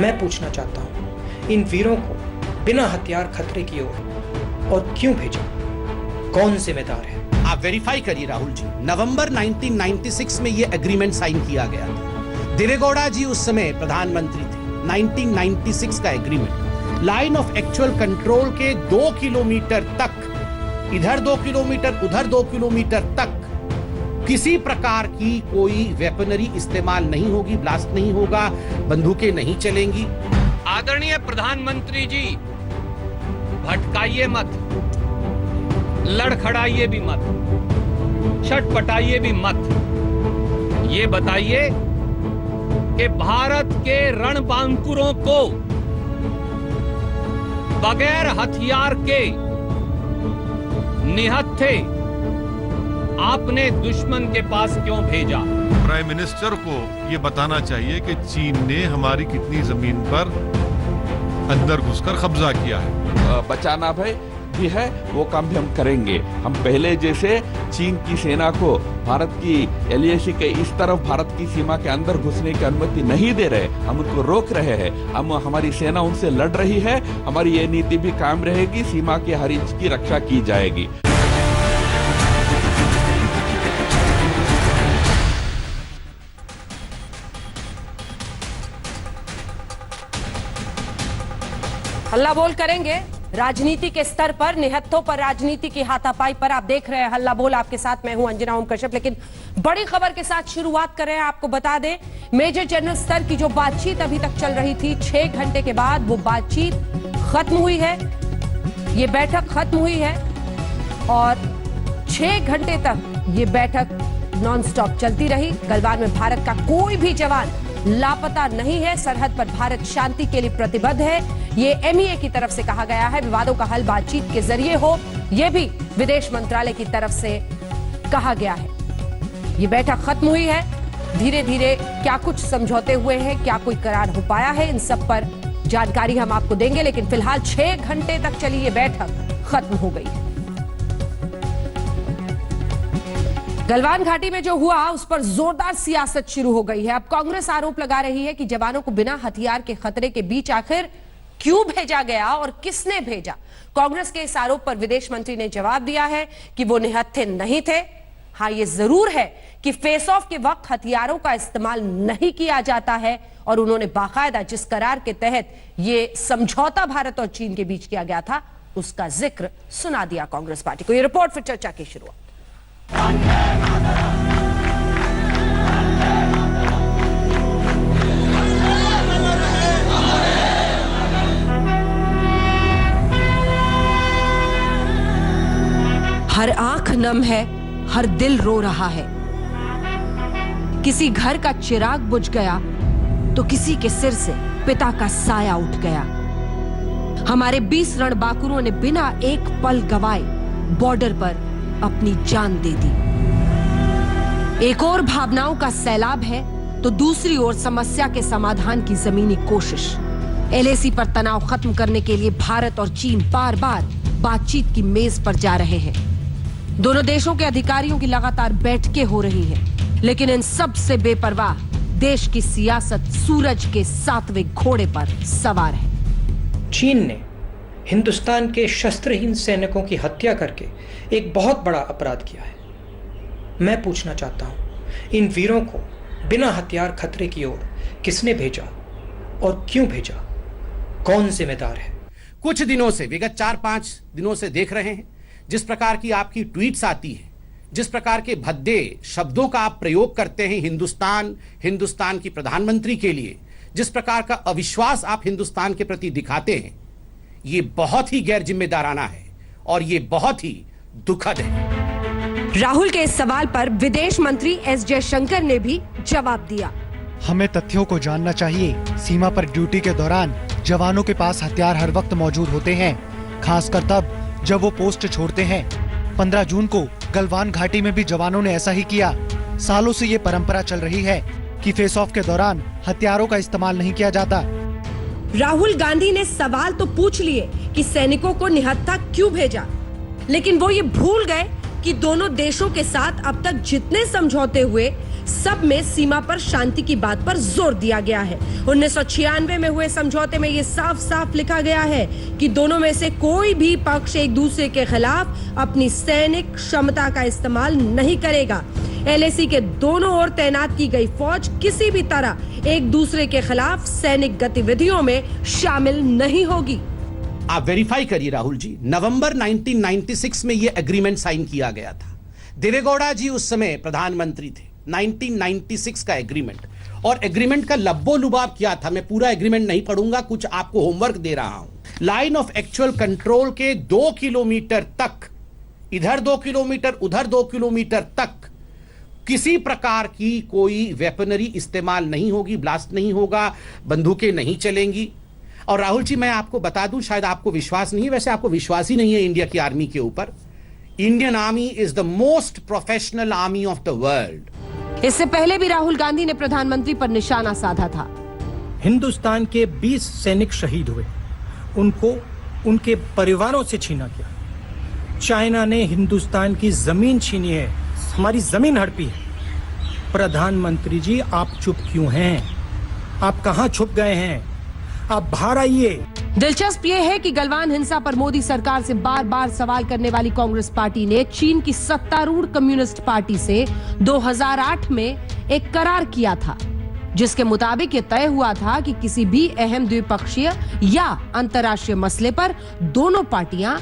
मैं पूछना चाहता हूं, इन वीरों को बिना हथियार खतरे की ओर और क्यों भेजा? कौन जिम्मेदार है? आप वेरीफाई करिए राहुल जी। नवंबर 1996 में यह एग्रीमेंट साइन किया गया था। देवेगौड़ा जी उस समय प्रधानमंत्री थे। 1996 का agreement line of actual control के 2 किलोमीटर तक, इधर 2 किलोमीटर उधर 2 किलोमीटर तक किसी प्रकार की कोई वेपनरी इस्तेमाल नहीं होगी, ब्लास्ट नहीं होगा, बंदूकें नहीं चलेंगी। आदरणीय प्रधानमंत्री जी, भटकाइए मत, लड़खड़ाइए भी मत, छटपटाइए भी मत। ये बताइए कि भारत के रणबांकुरों को बगैर हथियार के निहत्थे आपने दुश्मन के पास क्यों भेजा? प्राइम मिनिस्टर को ये बताना चाहिए कि चीन ने हमारी कितनी जमीन पर अंदर घुसकर कब्जा किया है। बचाना भी है, वो काम भी हम करेंगे। हम पहले जैसे चीन की सेना को भारत की एलएसी के इस तरफ भारत की सीमा के अंदर घुसने की अनुमति नहीं दे रहे, हम उनको रोक रहे हैं। हम हमारी सेना उनसे लड़ रही है, हमारी ये नीति भी कायम रहेगी, सीमा के हर इंच की रक्षा की जाएगी। हल्ला बोल करेंगे राजनीति के स्तर पर, निहत्थों पर, राजनीति की हाथापाई पर। आप देख रहे हैं हल्ला बोल, आपके साथ मैं हूं अंजना ओम कश्यप। लेकिन बड़ी खबर के साथ शुरुआत कर रहे हैं। आपको बता दें, मेजर जनरल स्तर की जो बातचीत अभी तक चल रही थी, 6 घंटे के बाद वो बातचीत खत्म हुई है। ये बैठक खत्म हुई है और 6 घंटे तक ये बैठक नॉन स्टॉप चलती रही। गलवान में भारत का कोई भी जवान लापता नहीं है। सरहद पर भारत शांति के लिए प्रतिबद्ध है, ये एमईए की तरफ से कहा गया है। विवादों का हल बातचीत के जरिए हो, यह भी विदेश मंत्रालय की तरफ से कहा गया है। ये बैठक खत्म हुई है। धीरे धीरे क्या कुछ समझौते हुए हैं, क्या कोई करार हो पाया है, इन सब पर जानकारी हम आपको देंगे। लेकिन फिलहाल 6 घंटे तक चली ये बैठक खत्म हो गई है। गलवान घाटी में जो हुआ उस पर जोरदार सियासत शुरू हो गई है। अब कांग्रेस आरोप लगा रही है कि जवानों को बिना हथियार के खतरे के बीच आखिर क्यों भेजा गया और किसने भेजा। कांग्रेस के इस आरोप पर विदेश मंत्री ने जवाब दिया है कि वो निहत्थे नहीं थे। हां, ये जरूर है कि फेस ऑफ के वक्त हथियारों का इस्तेमाल नहीं किया जाता है और उन्होंने बाकायदा जिस करार के तहत ये समझौता भारत और चीन के बीच किया गया था उसका जिक्र सुना दिया कांग्रेस पार्टी को। ये रिपोर्ट फिर चर्चा की शुरुआत। हर आंख नम है, हर दिल रो रहा है। किसी घर का चिराग बुझ गया तो किसी के सिर से पिता का साया उठ गया। हमारे 20 रणबांकुरों ने बिना एक पल गवाए बॉर्डर पर अपनी जान दे दी। एक और भावनाओं का सैलाब है तो दूसरी ओर समस्या के समाधान की जमीनी कोशिश। एलएसी पर तनाव खत्म करने के लिए भारत और चीन बार बार बातचीत की मेज पर जा रहे हैं। दोनों देशों के अधिकारियों की लगातार बैठकें हो रही हैं, लेकिन इन सब से बेपरवाह देश की सियासत सूरज के 7वें घोड़े पर सवार है। चीन ने हिंदुस्तान के शस्त्रहीन सैनिकों की हत्या करके एक बहुत बड़ा अपराध किया है। मैं पूछना चाहता हूं, इन वीरों को बिना हथियार खतरे की ओर किसने भेजा और क्यों भेजा? कौन जिम्मेदार है? कुछ दिनों से, विगत 4-5 दिनों से देख रहे हैं जिस प्रकार की आपकी ट्वीट्स आती हैं, जिस प्रकार के भद्दे शब्दों का आप प्रयोग करते हैं हिंदुस्तान की प्रधानमंत्री के लिए, जिस प्रकार का अविश्वास आप हिंदुस्तान के प्रति दिखाते हैं, ये बहुत ही गैर जिम्मेदाराना है और ये बहुत ही दुखद है। राहुल के इस सवाल पर विदेश मंत्री एस जयशंकर ने भी जवाब दिया। हमें तथ्यों को जानना चाहिए। सीमा पर ड्यूटी के दौरान जवानों के पास हथियार हर वक्त मौजूद होते हैं, खासकर तब जब वो पोस्ट छोड़ते हैं। 15 जून को गलवान घाटी में भी जवानों ने ऐसा ही किया। सालों से ये परंपरा चल रही है कि फेस ऑफ के दौरान हथियारों का इस्तेमाल नहीं किया जाता। राहुल गांधी ने सवाल तो पूछ लिए कि सैनिकों को निहत्था क्यों भेजा, लेकिन वो ये भूल गए कि दोनों देशों के साथ अब तक जितने समझौते हुए सब में सीमा पर शांति की बात पर जोर दिया गया है। 1996 में हुए समझौते में यह साफ साफ लिखा गया है कि दोनों में से कोई भी पक्ष एक दूसरे के खिलाफ अपनी सैनिक क्षमता का इस्तेमाल नहीं करेगा। LAC के दोनों ओर तैनात की गई फौज किसी भी तरह एक दूसरे के खिलाफ सैनिक गतिविधियों में शामिल नहीं होगी। आप वेरीफाई करिए राहुल जी, नवंबर 1996 में यह एग्रीमेंट साइन किया गया था। देवेगौड़ा जी उस समय प्रधानमंत्री थे। 1996 का एग्रीमेंट, और एग्रीमेंट का लब्बो लुबाब क्या था, मैं पूरा एग्रीमेंट नहीं पढ़ूंगा, कुछ आपको होमवर्क दे रहा हूं। लाइन ऑफ एक्चुअल कंट्रोल के 2 किलोमीटर तक, इधर 2 किलोमीटर उधर 2 किलोमीटर तक किसी प्रकार की कोई वेपनरी इस्तेमाल नहीं होगी, ब्लास्ट नहीं होगा, बंदूकें नहीं चलेंगी। और राहुल जी, मैं आपको बता दूं, शायद आपको विश्वास नहीं है, वैसे आपको विश्वास ही नहीं है इंडिया की आर्मी के ऊपर। Indian army is the most professional army of the world. इससे पहले भी राहुल गांधी ने प्रधानमंत्री पर निशाना साधा था। हिंदुस्तान के 20 सैनिक शहीद हुए, उनको उनके परिवारों से छीना गया। चाइना ने हिंदुस्तान की जमीन छीनी है, हमारी जमीन हड़पी है। प्रधानमंत्री जी, आप चुप क्यों हैं? आप कहां छुप गए हैं? आप बाहर आइए। दिलचस्प ये है कि गलवान हिंसा पर मोदी सरकार से बार बार सवाल करने वाली कांग्रेस पार्टी ने चीन की सत्तारूढ़ कम्युनिस्ट पार्टी से 2008 में एक करार किया था, जिसके मुताबिक ये तय हुआ था कि किसी भी अहम द्विपक्षीय या अंतर्राष्ट्रीय मसले पर दोनों पार्टियां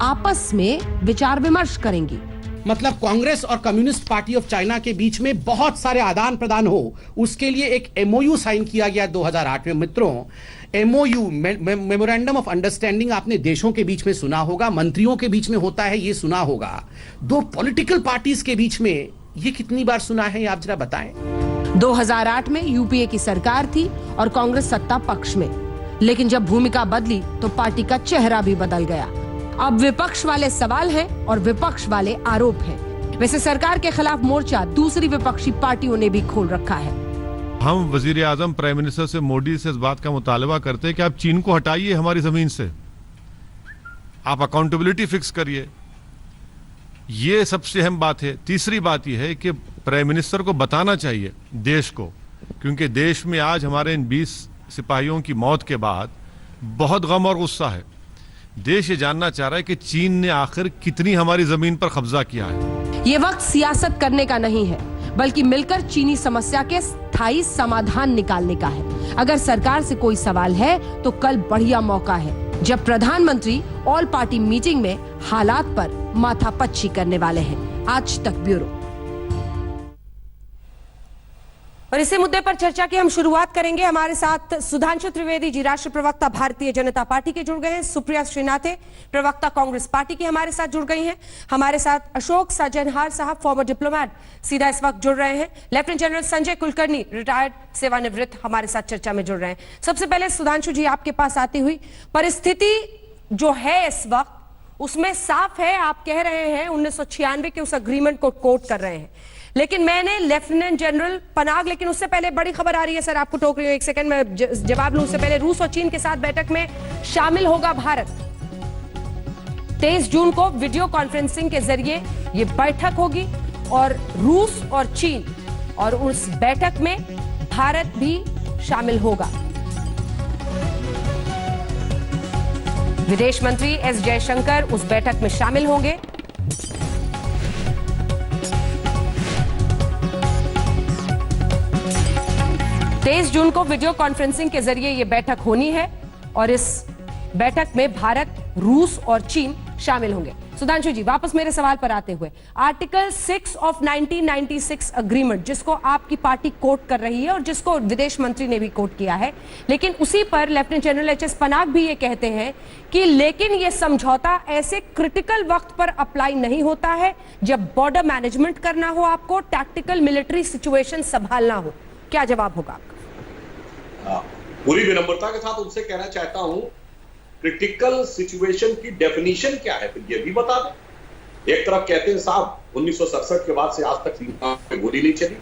आपस में विचार विमर्श करेंगी। मतलब कांग्रेस और कम्युनिस्ट पार्टी ऑफ चाइना के बीच में बहुत सारे आदान प्रदान हो, उसके लिए एक MOU साइन किया गया 2008 में। मित्रों, MOU मेमोरेंडम ऑफ अंडरस्टैंडिंग आपने देशों के बीच में सुना होगा, मंत्रियों के बीच में होता है, ये सुना होगा। 2 पॉलिटिकल पार्टीज के बीच में ये कितनी बार सुना है, आप जरा बताएं। 2008 में UPA की सरकार थी और कांग्रेस सत्ता पक्ष में, लेकिन जब भूमिका बदली तो पार्टी का चेहरा भी बदल गया। अब विपक्ष वाले सवाल हैं और विपक्ष वाले आरोप हैं। वैसे सरकार के खिलाफ मोर्चा दूसरी विपक्षी पार्टियों ने भी खोल रखा है। हम वजीर आजम प्राइम मिनिस्टर से, मोदी से इस बात का मुतालबा करते हैं कि आप चीन को हटाइए हमारी जमीन से, आप अकाउंटेबिलिटी फिक्स करिए। ये सबसे अहम बात है। तीसरी बात यह है कि प्राइम मिनिस्टर को बताना चाहिए देश को, क्योंकि देश में आज हमारे इन 20 सिपाहियों की मौत के बाद बहुत गम और गुस्सा है। देश ये जानना चाह रहा है कि चीन ने आखिर कितनी हमारी जमीन पर कब्जा किया है। ये वक्त सियासत करने का नहीं है, बल्कि मिलकर चीनी समस्या के स्थायी समाधान निकालने का है। अगर सरकार से कोई सवाल है तो कल बढ़िया मौका है, जब प्रधानमंत्री ऑल पार्टी मीटिंग में हालात पर माथापच्ची करने वाले हैं। आज तक ब्यूरो। और इसी मुद्दे पर चर्चा की हम शुरुआत करेंगे। हमारे साथ सुधांशु त्रिवेदी जी, राष्ट्रीय प्रवक्ता भारतीय जनता पार्टी के जुड़ गए हैं। सुप्रिया श्रीनाथे, प्रवक्ता कांग्रेस पार्टी की हमारे साथ जुड़ गई हैं। हमारे साथ अशोक सजनहार साहब, फॉर्मर डिप्लोमैट, सीधा इस वक्त जुड़ रहे हैं। Lieutenant general Sanjay Kulkarni, retired सेवानिवृत्त, हमारे साथ चर्चा में जुड़ रहे हैं। सबसे पहले सुधांशु जी, आपके पास आती हुई, परिस्थिति जो है इस वक्त उसमें साफ है, आप कह रहे हैं 1996 के उस अग्रीमेंट को कोट कर रहे हैं, लेकिन मैंने लेफ्टिनेंट जनरल पनाग, लेकिन उससे पहले बड़ी खबर आ रही है सर, आपको टोक रही हूं, एक सेकंड में जवाब लूं। उससे पहले रूस और चीन के साथ बैठक में शामिल होगा भारत। 23 जून को वीडियो कॉन्फ्रेंसिंग के जरिए यह बैठक होगी और रूस और चीन, और उस बैठक में भारत भी शामिल होगा। विदेश मंत्री एस जयशंकर उस बैठक में शामिल होंगे। तेईस जून को वीडियो कॉन्फ्रेंसिंग के जरिए यह बैठक होनी है और इस बैठक में भारत, रूस और चीन शामिल होंगे। सुधांशु जी, वापस मेरे सवाल पर आते हुए, आर्टिकल 6 ऑफ 1996 अग्रीमेंट, जिसको आपकी पार्टी कोट कर रही है और जिसको विदेश मंत्री ने भी कोट किया है, लेकिन उसी पर लेफ्टिनेंट जनरल एच.एस. पनाग भी ये कहते हैं कि लेकिन ये समझौता ऐसे क्रिटिकल वक्त पर अप्लाई नहीं होता है जब बॉर्डर मैनेजमेंट करना हो, आपको टैक्टिकल मिलिट्री सिचुएशन संभालना हो। क्या जवाब होगा आपका? पूरी विनम्रता के साथ उनसे कहना चाहता हूं, क्रिटिकल सिचुएशन की डेफिनेशन क्या है, फिर ये भी बता दें। एक तरफ कहते हैं साहब 1967 के बाद से आज तक सीमा पे गोली नहीं चली,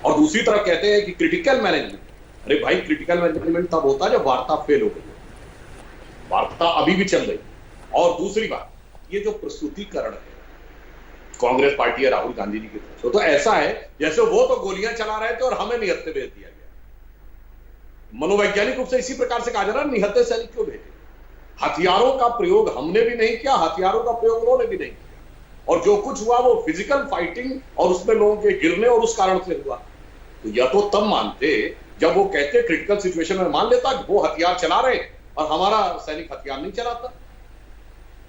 और दूसरी तरफ कहते हैं कि क्रिटिकल मैनेजमेंट। अरे भाई, क्रिटिकल मैनेजमेंट तब होता है जब वार्ता फेल हो गई, वार्ता अभी भी चल रही। और दूसरी बात, ये जो प्रस्तुतिकरण है, कांग्रेस पार्टी या राहुल गांधी जी की तरफ से। तो ऐसा है जैसे वो तो गोलियां चला रहे थे और हमें निहत्थे भेज दिया गया। मनोवैज्ञानिक रूप से इसी प्रकार से कहा जा रहा है निहत्थे सैनिक क्यों भेजे? हथियारों का प्रयोग हमने भी नहीं किया, हथियारों का प्रयोग उन्होंने भी नहीं किया, और जो कुछ हुआ वो फिजिकल फाइटिंग और उसमें लोगों के गिरने और उस कारण से हुआ। तो या तो तब मानते जब वो कहते क्रिटिकल सिचुएशन में, मान लेता कि वो हथियार चला रहे और हमारा सैनिक हथियार नहीं चलाता,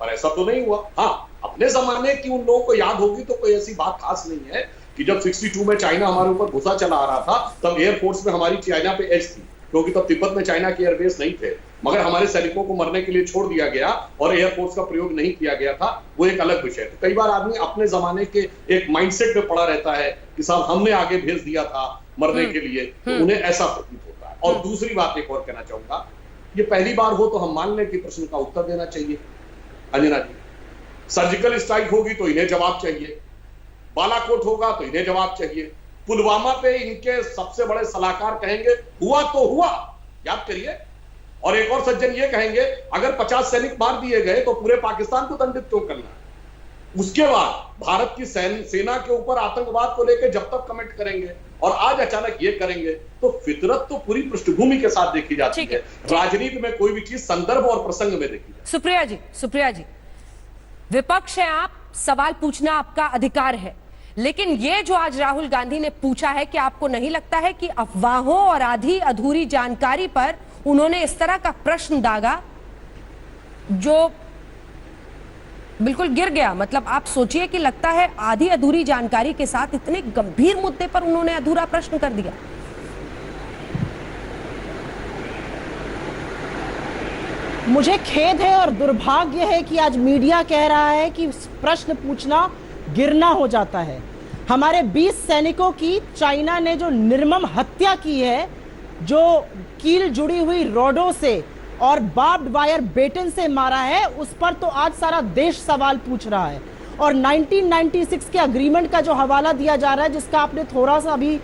पर ऐसा तो नहीं हुआ। हाँ, अपने जमाने की उन लोगों को याद होगी तो कोई ऐसी बात खास नहीं है कि जब 62 में चाइना हमारे ऊपर घुसा चला आ रहा था तब एयरफोर्स में हमारी चाइना पे एज थी, क्योंकि तब तिब्बत में चाइना के एयरबेस नहीं थे, मगर हमारे सैनिकों को मरने के लिए छोड़ दिया गया और एयरफोर्स का प्रयोग नहीं किया गया था, वो एक अलग विषय है। कई बार आदमी अपने जमाने के एक माइंडसेट में पड़ा रहता है कि साहब हमने आगे भेज दिया था मरने के लिए, तो उन्हें ऐसा प्रतीत होता है। और दूसरी बात एक और कहना चाहूंगा, ये पहली बार हो तो हम मान लें कि प्रश्न का उत्तर देना चाहिए अंजना जी। सर्जिकल स्ट्राइक होगी तो इन्हें जवाब चाहिए, बालाकोट होगा तो इन्हें जवाब चाहिए, पुलवामा पे इनके सबसे बड़े सलाहकार कहेंगे हुआ तो हुआ, याद करिए। और एक और सज्जन ये कहेंगे अगर 50 सैनिक मार दिए गए तो पूरे पाकिस्तान को दंडित क्यों करना? उसके बाद भारत की सेना के ऊपर आतंकवाद को लेकर जब तक कमेंट करेंगे और आज अचानक ये करेंगे, तो फितरत तो पूरी पृष्ठभूमि के साथ देखी जाती है। राजनीति में कोई भी चीज संदर्भ और प्रसंग में देखी जाती है। सुप्रिया जी, विपक्ष है आप, सवाल पूछना आपका अधिकार है, लेकिन ये जो आज राहुल गांधी ने पूछा है कि आपको नहीं लगता है कि अफवाहों और आधी अधूरी जानकारी पर उन्होंने इस तरह का प्रश्न दागा जो बिल्कुल गिर गया? मतलब आप सोचिए कि लगता है आधी अधूरी जानकारी के साथ इतने गंभीर मुद्दे पर उन्होंने अधूरा प्रश्न कर दिया। मुझे खेद है और दुर्भाग्य है कि आज मीडिया कह रहा है कि प्रश्न पूछना गिरना हो जाता है। हमारे 20 सैनिकों की चाइना ने जो निर्मम हत्या की है, जो कील जुड़ी हुई रॉडों से और बार्ब्ड वायर बेटन से मारा है, उस पर तो आज सारा देश सवाल पूछ रहा है। और 1996 के अग्रीमेंट का जो हवाला दिया जा रहा है, जिसका आपने थोड़ा सा अभी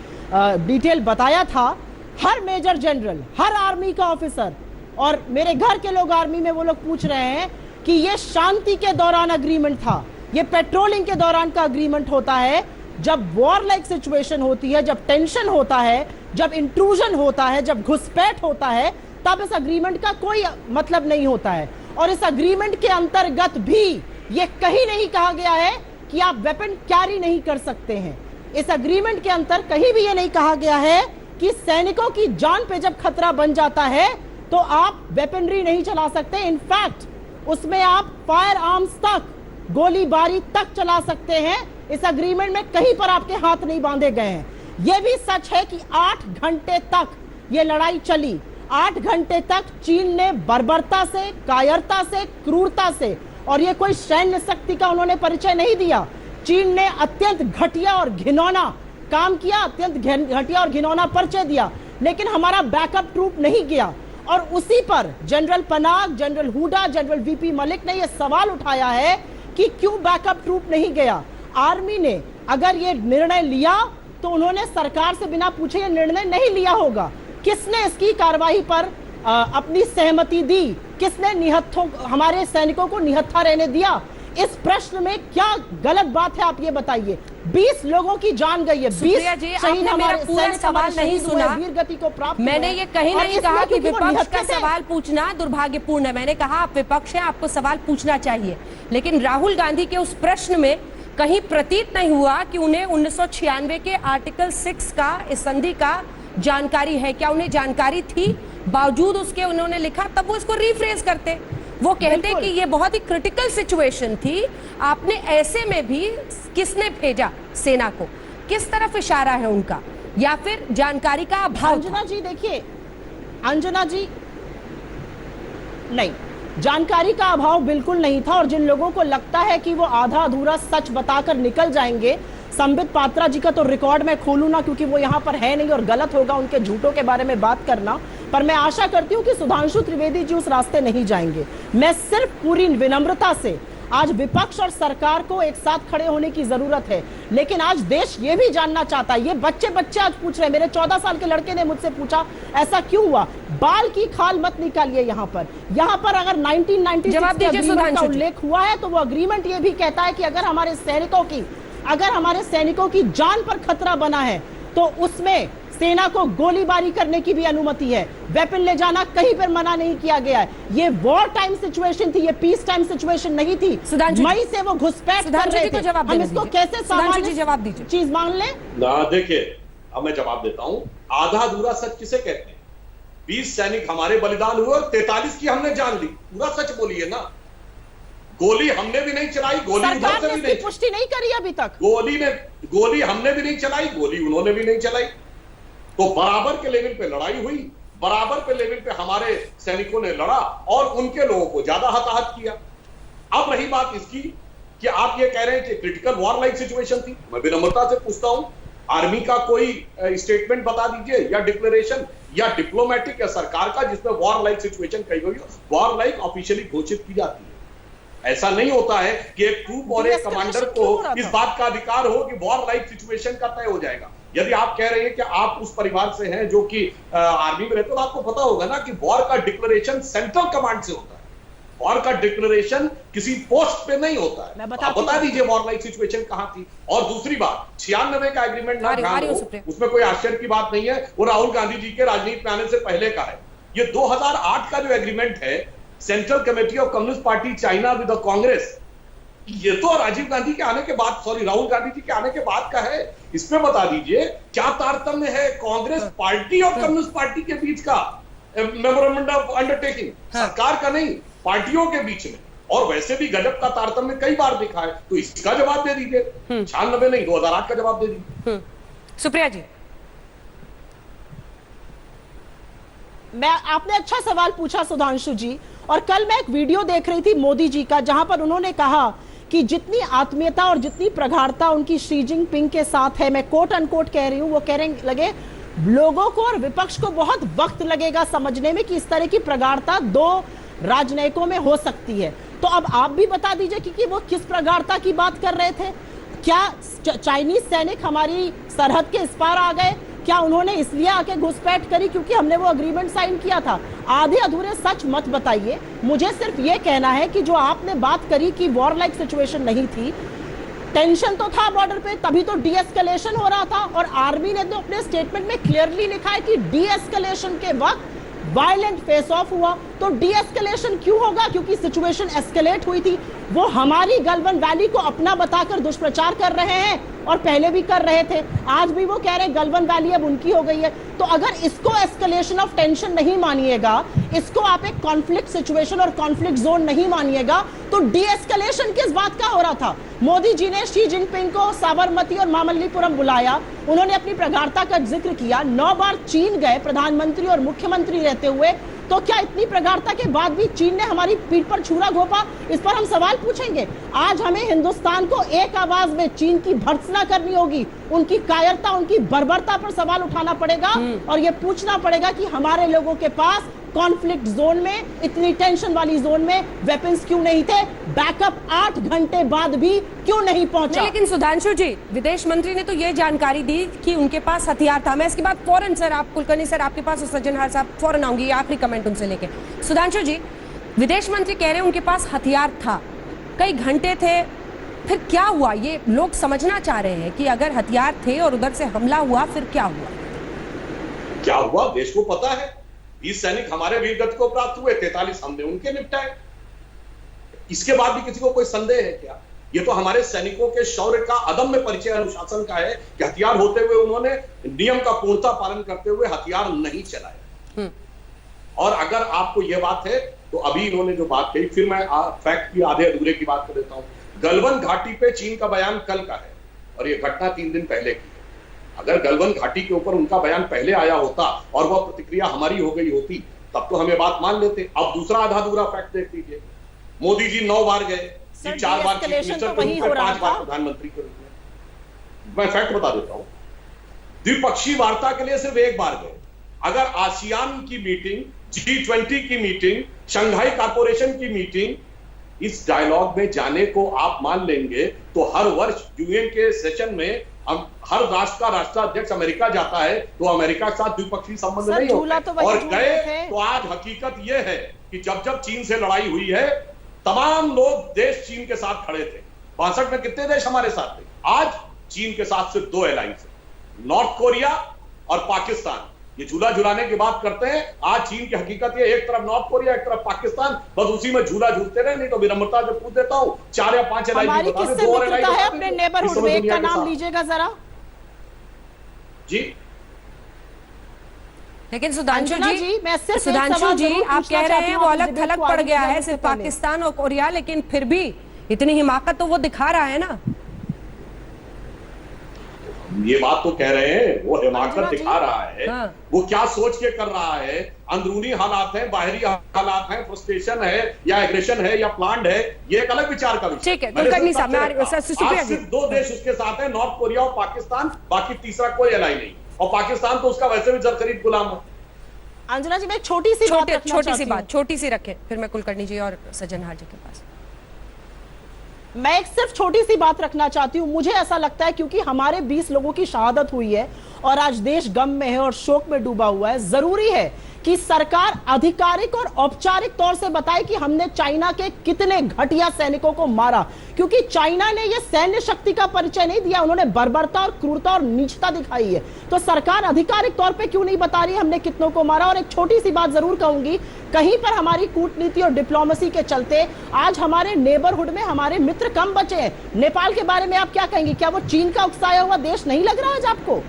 डिटेल बताया था, हर मेजर जनरल, हर आर्मी का ऑफिसर और मेरे घर के लोग आर्मी में, वो लोग पूछ रहे हैं कि ये शांति के दौरान अग्रीमेंट था, ये पेट्रोलिंग के दौरान का अग्रीमेंट होता है। जब वॉर लाइक सिचुएशन होती है, जब टेंशन होता है, जब इंट्रूजन होता है, जब घुसपैठ होता है, तब इस अग्रीमेंट का कोई मतलब नहीं होता है। और इस अग्रीमेंट के अंतर्गत भी ये कहीं नहीं कहा गया है कि आप वेपन कैरी नहीं कर सकते हैं। इस अग्रीमेंट के अंतर कहीं भी ये नहीं कहा गया है कि सैनिकों की जान पे जब खतरा बन जाता है तो आप वेपनरी नहीं चला सकते। इनफैक्ट उसमें आप फायर आर्म्स तक, गोलीबारी तक चला सकते हैं। इस अग्रीमेंट में कहीं पर आपके हाथ नहीं बांधे गए हैं। यह भी सच है कि 8 घंटे तक यह लड़ाई चली। 8 घंटे तक चीन ने बर्बरता से, कायरता से, क्रूरता से, और यह कोई सैन्य शक्ति का उन्होंने परिचय नहीं दिया। चीन ने अत्यंत घटिया और घिनौना काम किया, अत्यंत घटिया और घिनौना परिचय दिया, लेकिन हमारा बैकअप ट्रूप नहीं गया। और उसी पर general Panag, general Hooda, general VP Malik ने यह सवाल उठाया है कि क्यों बैकअप ट्रूप नहीं गया। आर्मी ने अगर यह निर्णय लिया तो उन्होंने सरकार से बिना पूछे यह निर्णय नहीं लिया होगा। किसने इसकी कार्रवाई पर अपनी सहमति दी? किसने निहत्थों, हमारे सैनिकों को निहत्था रहने दिया? इस प्रश्न में क्या गलत बात है, आप ये बताइए। 20 लोगों की जान गई है, 20 शहीद हमारे सैनिक सवाल नहीं सुना, वीर गति को प्राप्त। मैंने ये कहीं नहीं कहा कि विपक्ष का सवाल पूछना दुर्भाग्यपूर्ण है। मैंने कहा आप विपक्ष है, आपको सवाल पूछना चाहिए, लेकिन राहुल गांधी के उस प्रश्न में कहीं प्रतीत नहीं हुआ कि उन्हें 1996 के आर्टिकल 6 का, इस संधि का जानकारी है। क्या उन्हें जानकारी थी? बावजूद उसके उन्होंने लिखा, तब वो इसको रिफ्रेज करते, वो कहते कि ये बहुत ही क्रिटिकल सिचुएशन थी। आपने ऐसे में भी किसने भेजा सेना को? किस तरफ इशारा है उनका? या फिर जानकारी का अभाव? अंजना जी देखिए, अंजना जी नहीं, जानकारी का अभाव बिल्कुल नहीं था। और जिन लोगों को लगता है कि वो आधा अधूरा सच बताकर निकल जाएंगे, संबित पात्रा जी का तो रिकॉर्ड मैं खोलूं ना, क्योंकि वो यहाँ पर है नहीं और गलत होगा उनके झूठों के बारे में बात करना, पर मैं आशा करती हूँ कि सुधांशु त्रिवेदी जी उस रास्ते नहीं जाएंगे। मैं सिर्फ पूरी विनम्रता से आज विपक्ष और सरकार को एक साथ खड़े होने की जरूरत है। लेकिन आज देश ये भी जानना चाहता है, ये बच्चे आज पूछ रहे हैं, मेरे 14 साल के लड़के ने मुझसे पूछा ऐसा क्यों हुआ। बाल की खाल मत निकालिए। यहाँ पर अगर 1996 के अग्रीमेंट का उल्लेख हुआ है तो वो अग्रीमेंट ये भी कहता है कि अगर हमारे सैनिकों की जान पर खतरा बना है तो उसमें सेना को गोलीबारी करने की भी अनुमति है। वेपन ले जाना कहीं पर मना नहीं किया गया है। ये वॉर टाइम सिचुएशन थी, ये पीस टाइम सिचुएशन नहीं थी। मई से वो घुसपैठ कर रहे थे। हम इसको कैसे सामान्य जवाब दीजिए, चीज मान लें? देखिए, अब मैं जवाब देता हूं। आधा अधूरा सच किसे कहते हैं? 20 सैनिक हमारे बलिदान हुए और 43 की हमने जान ली। पूरा सच बोलिए ना। गोली हमने भी नहीं चलाई, गोली उधर से भी नहीं, पुष्टि नहीं करी अभी तक। गोली हमने भी नहीं चलाई, गोली उन्होंने भी नहीं चलाई। तो बराबर के लेवल पे लड़ाई हुई, बराबर के लेवल पे हमारे सैनिकों ने लड़ा और उनके लोगों को ज्यादा हताहत किया। अब रही बात इसकी कि आप ये कह रहे हैं कि क्रिटिकल वॉर लाइक सिचुएशन थी। मैं विनम्रता से पूछता हूं, आर्मी का कोई स्टेटमेंट बता दीजिए या डिक्लेरेशन या डिप्लोमेटिक या सरकार का जिसमें वॉर लाइक सिचुएशन कही गई हो, वॉर लाइक ऑफिशियली घोषित की जाती है। ऐसा नहीं होता है कि एक ट्रूप और एक कमांडर को इस बात का अधिकार हो कि वॉर लाइक सिचुएशन का तय हो जाएगा। यदि आप कह रहे हैं कि आप उस परिवार से हैं जो कि आर्मी में रहते हो, तो आपको पता होगा ना कि वॉर का डिक्लेरेशन सेंट्रल कमांड से होता है। वॉर का डिक्लेरेशन किसी पोस्ट पे नहीं होता है। आप बता दीजिए वॉर लाइक सिचुएशन कहां थी। और दूसरी बात, 96 का एग्रीमेंट ना ध्यान हो, उसमें कोई आश्चर्य की बात नहीं है। वो राहुल गांधी जी के राजनीति में आने से पहले का है। ये 2008 का जो एग्रीमेंट है, central committee of communist party China with the Congress, ये तो राजीव गांधी के आने के बाद, राहुल गांधी जी के आने के बाद का है। इसमें बता दीजिए क्या तारतम्य है कांग्रेस पार्टी और कम्युनिस्ट पार्टी के बीच का मेमोरेंडम ऑफ अंडरटेकिंग, सरकार का नहीं, पार्टियों के बीच में। और वैसे भी गजब का तारतम्य कई बार दिखा है, तो इसका जवाब दे दीजिए। 96 नहीं, 2008 का जवाब दे दीजिए। सुप्रिया जी, आपने अच्छा सवाल पूछा सुधांशु जी। और कल मैं एक वीडियो देख रही थी मोदी जी का, जहां पर उन्होंने कहा कि जितनी आत्मीयता और जितनी प्रगाढ़ता उनकी शी जिनपिंग के साथ है, मैं कोट अनकोट कह रही हूं, वो कहने लगे लोगों को और विपक्ष को बहुत वक्त लगेगा समझने में कि इस तरह की प्रगाढ़ता दो राजनयिकों में हो सकती है। तो अब आप भी बता दीजिए कि वो किस प्रगाढ़ता की बात कर रहे थे। क्या चाइनीज सैनिक हमारी सरहद के इस पार आ गए? क्या उन्होंने इसलिए आके घुसपैठ करी क्योंकि हमने वो अग्रीमेंट साइन किया था? आधे अधूरे सच मत बताइए। मुझे सिर्फ ये कहना है कि जो आपने बात करी कि वॉर लाइक सिचुएशन नहीं थी, टेंशन तो था बॉर्डर पे, तभी तो डीएस्केलेशन हो रहा था। और आर्मी ने तो अपने स्टेटमेंट में क्लियरली लिखा है कि डीएस्केलेशन के वक्त वायलेंट फेस ऑफ हुआ। तो डीएस्केलेशन क्यों होगा? क्योंकि सिचुएशन एस्केलेट हुई थी। वो हमारी गलवान वैली को अपना बताकर दुष्प्रचार कर रहे हैं और पहले भी कर रहे थे। आज भी वो कह रहे हैं गलवान वैली अब उनकी हो गई है। तो अगर इसको एस्केलेशन ऑफ टेंशन नहीं मानिएगा, इसको आप एक कॉन्फ्लिक्ट सिचुएशन और कॉन्फ्लिक्ट जोन नहीं मानिएगा, तो डीएस्केलेशन किस बात का हो रहा था? मोदी जी ने शी जिनपिंग को साबरमती और मामल्लीपुरम बुलाया, उन्होंने अपनी प्रगाढ़ता का जिक्र किया, 9 बार चीन गए प्रधानमंत्री और मुख्यमंत्री रहते हुए। तो क्या इतनी प्रगाढ़ता के बाद भी चीन ने हमारी पीठ पर छुरा घोंपा? इस पर हम सवाल पूछेंगे। आज हमें हिंदुस्तान को एक आवाज में चीन की भर्त्सना करनी होगी, उनकी कायरता, उनकी बर्बरता पर सवाल उठाना पड़ेगा और यह पूछना पड़ेगा कि हमारे लोगों के पास कॉन्फ्लिक्ट जोन में, इतनी टेंशन वाली जोन में वेपन्स क्यों नहीं थे? बैकअप 8 घंटे बाद भी क्यों नहीं पहुंचा? लेकिन सुधांशु जी, विदेश मंत्री ने तो ये जानकारी दी कि उनके पास हथियार था। मैं इसके बाद फौरन सर, आप कुलकर्णी सर आपके पास और सज्जनहार साहब फौरन आऊंगी, आखिरी कमेंट उनसे लेके। सुधांशु जी, विदेश मंत्री कह रहे हैं उनके पास हथियार था, कई घंटे थे, फिर क्या हुआ? ये लोग समझना चाह रहे हैं कि अगर हथियार थे और उधर से हमला हुआ, फिर क्या हुआ? क्या हुआ देश को पता है। 20 सैनिक हमारे वीरगति को प्राप्त हुए, 43 हमने उनके निपटाए। इसके बाद भी किसी को कोई संदेह है क्या? ये तो हमारे सैनिकों के शौर्य का, अदम्य परिचय अनुशासन का है कि हथियार होते हुए उन्होंने नियम का पूर्णता पालन करते हुए हथियार नहीं चलाए। और अगर आपको यह बात है तो अभी इन्होंने जो बात कही, फिर मैं फैक्ट की आधे अधूरे की बात कर देता हूं। गलवान घाटी पे चीन का बयान कल का है और यह घटना 3 दिन पहले की है। अगर गलवान घाटी के ऊपर उनका बयान पहले आया होता और वह प्रतिक्रिया हमारी हो गई होती, तब तो हमें बात मान लेते। अब दूसरा आधा अधूरा फैक्ट देख लीजिए। मोदी जी 9 बार गए, 4 बार चीफ मिनिस्टर के रूप में, 5 बार प्रधानमंत्री के रूप में। मैं फैक्ट बता देता हूं, द्विपक्षीय वार्ता के लिए सिर्फ 1 बार गए। अगर आसियान की मीटिंग, G20 की मीटिंग, शंघाई कॉर्पोरेशन की मीटिंग, इस डायलॉग में जाने को आप मान लेंगे तो हर वर्ष यूएन के सेशन में हर राष्ट्र का राष्ट्राध्यक्ष अमेरिका जाता है, तो अमेरिका के साथ द्विपक्षीय संबंध नहीं होते और गए तो आज हकीकत यह है कि जब जब चीन से लड़ाई हुई है तमाम लोग देश चीन के साथ खड़े थे। 62 में कितने देश हमारे साथ थे? आज चीन के साथ सिर्फ 2 अलायंस है, नॉर्थ कोरिया और पाकिस्तान। ये झूला झुलाने की बात करते हैं, आज चीन की हकीकत ये एक तरफ नॉर्थ कोरिया एक तरफ पाकिस्तान, बस उसी में झूला झूलते रहे। नहीं तो विनम्रता से पूछ देता हूं 4 या 5 हमारी किससे मित्रता है अपने नेबरहुड में? एक का नाम लीजिएगा जरा जी। लेकिन सुधांशु जी मैं सिर्फ सुधांशु जी आप कह रहे हैं वो अलग थलग पड़ गया है सिर्फ पाकिस्तान और कोरिया, लेकिन फिर भी इतनी हिमाकत तो वो दिखा रहा है ना। ये बात तो कह रहे हैं वो हिमाकत दिखा रहा है। हाँ। वो क्या सोच के कर रहा है? अंदरूनी हालात है, बाहरी हालात है, फ्रस्ट्रेशन है या एग्रेशन है या प्लान्ड है, ये एक अलग विचार का विषय। ठीक है, कुलकर्णी साहब मैं सिर्फ 2 देश उसके साथ है, नॉर्थ कोरिया और पाकिस्तान, बाकी तीसरा कोई अलाई नहीं। और पाकिस्तान तो उसका वैसे भी जरखरीद गुलाम है। अंजना जी मैं छोटी सी बात छोटी सी रखें, फिर मैं कुलकर्णी जी और सज्जनहार जी के पास। मैं एक सिर्फ छोटी सी बात रखना चाहती हूं। मुझे ऐसा लगता है क्योंकि हमारे 20 लोगों की शहादत हुई है और आज देश गम में है और शोक में डूबा हुआ है, जरूरी है कि सरकार आधिकारिक और औपचारिक तौर से बताए कि हमने चाइना के कितने घटिया सैनिकों को मारा, क्योंकि चाइना ने यह सैन्य शक्ति का परिचय नहीं दिया, उन्होंने बर्बरता और क्रूरता और नीचता दिखाई है। तो सरकार आधिकारिक तौर पे क्यों नहीं बता रही हमने कितनों को मारा? और एक छोटी सी बात जरूर कहूंगी, कहीं पर हमारी कूटनीति और डिप्लोमेसी के चलते आज हमारे नेबरहुड में हमारे मित्र कम बचे हैं। नेपाल के बारे में आप क्या कहेंगे? क्या वो चीन का उकसाया हुआ देश नहीं लग रहा है आज आपको?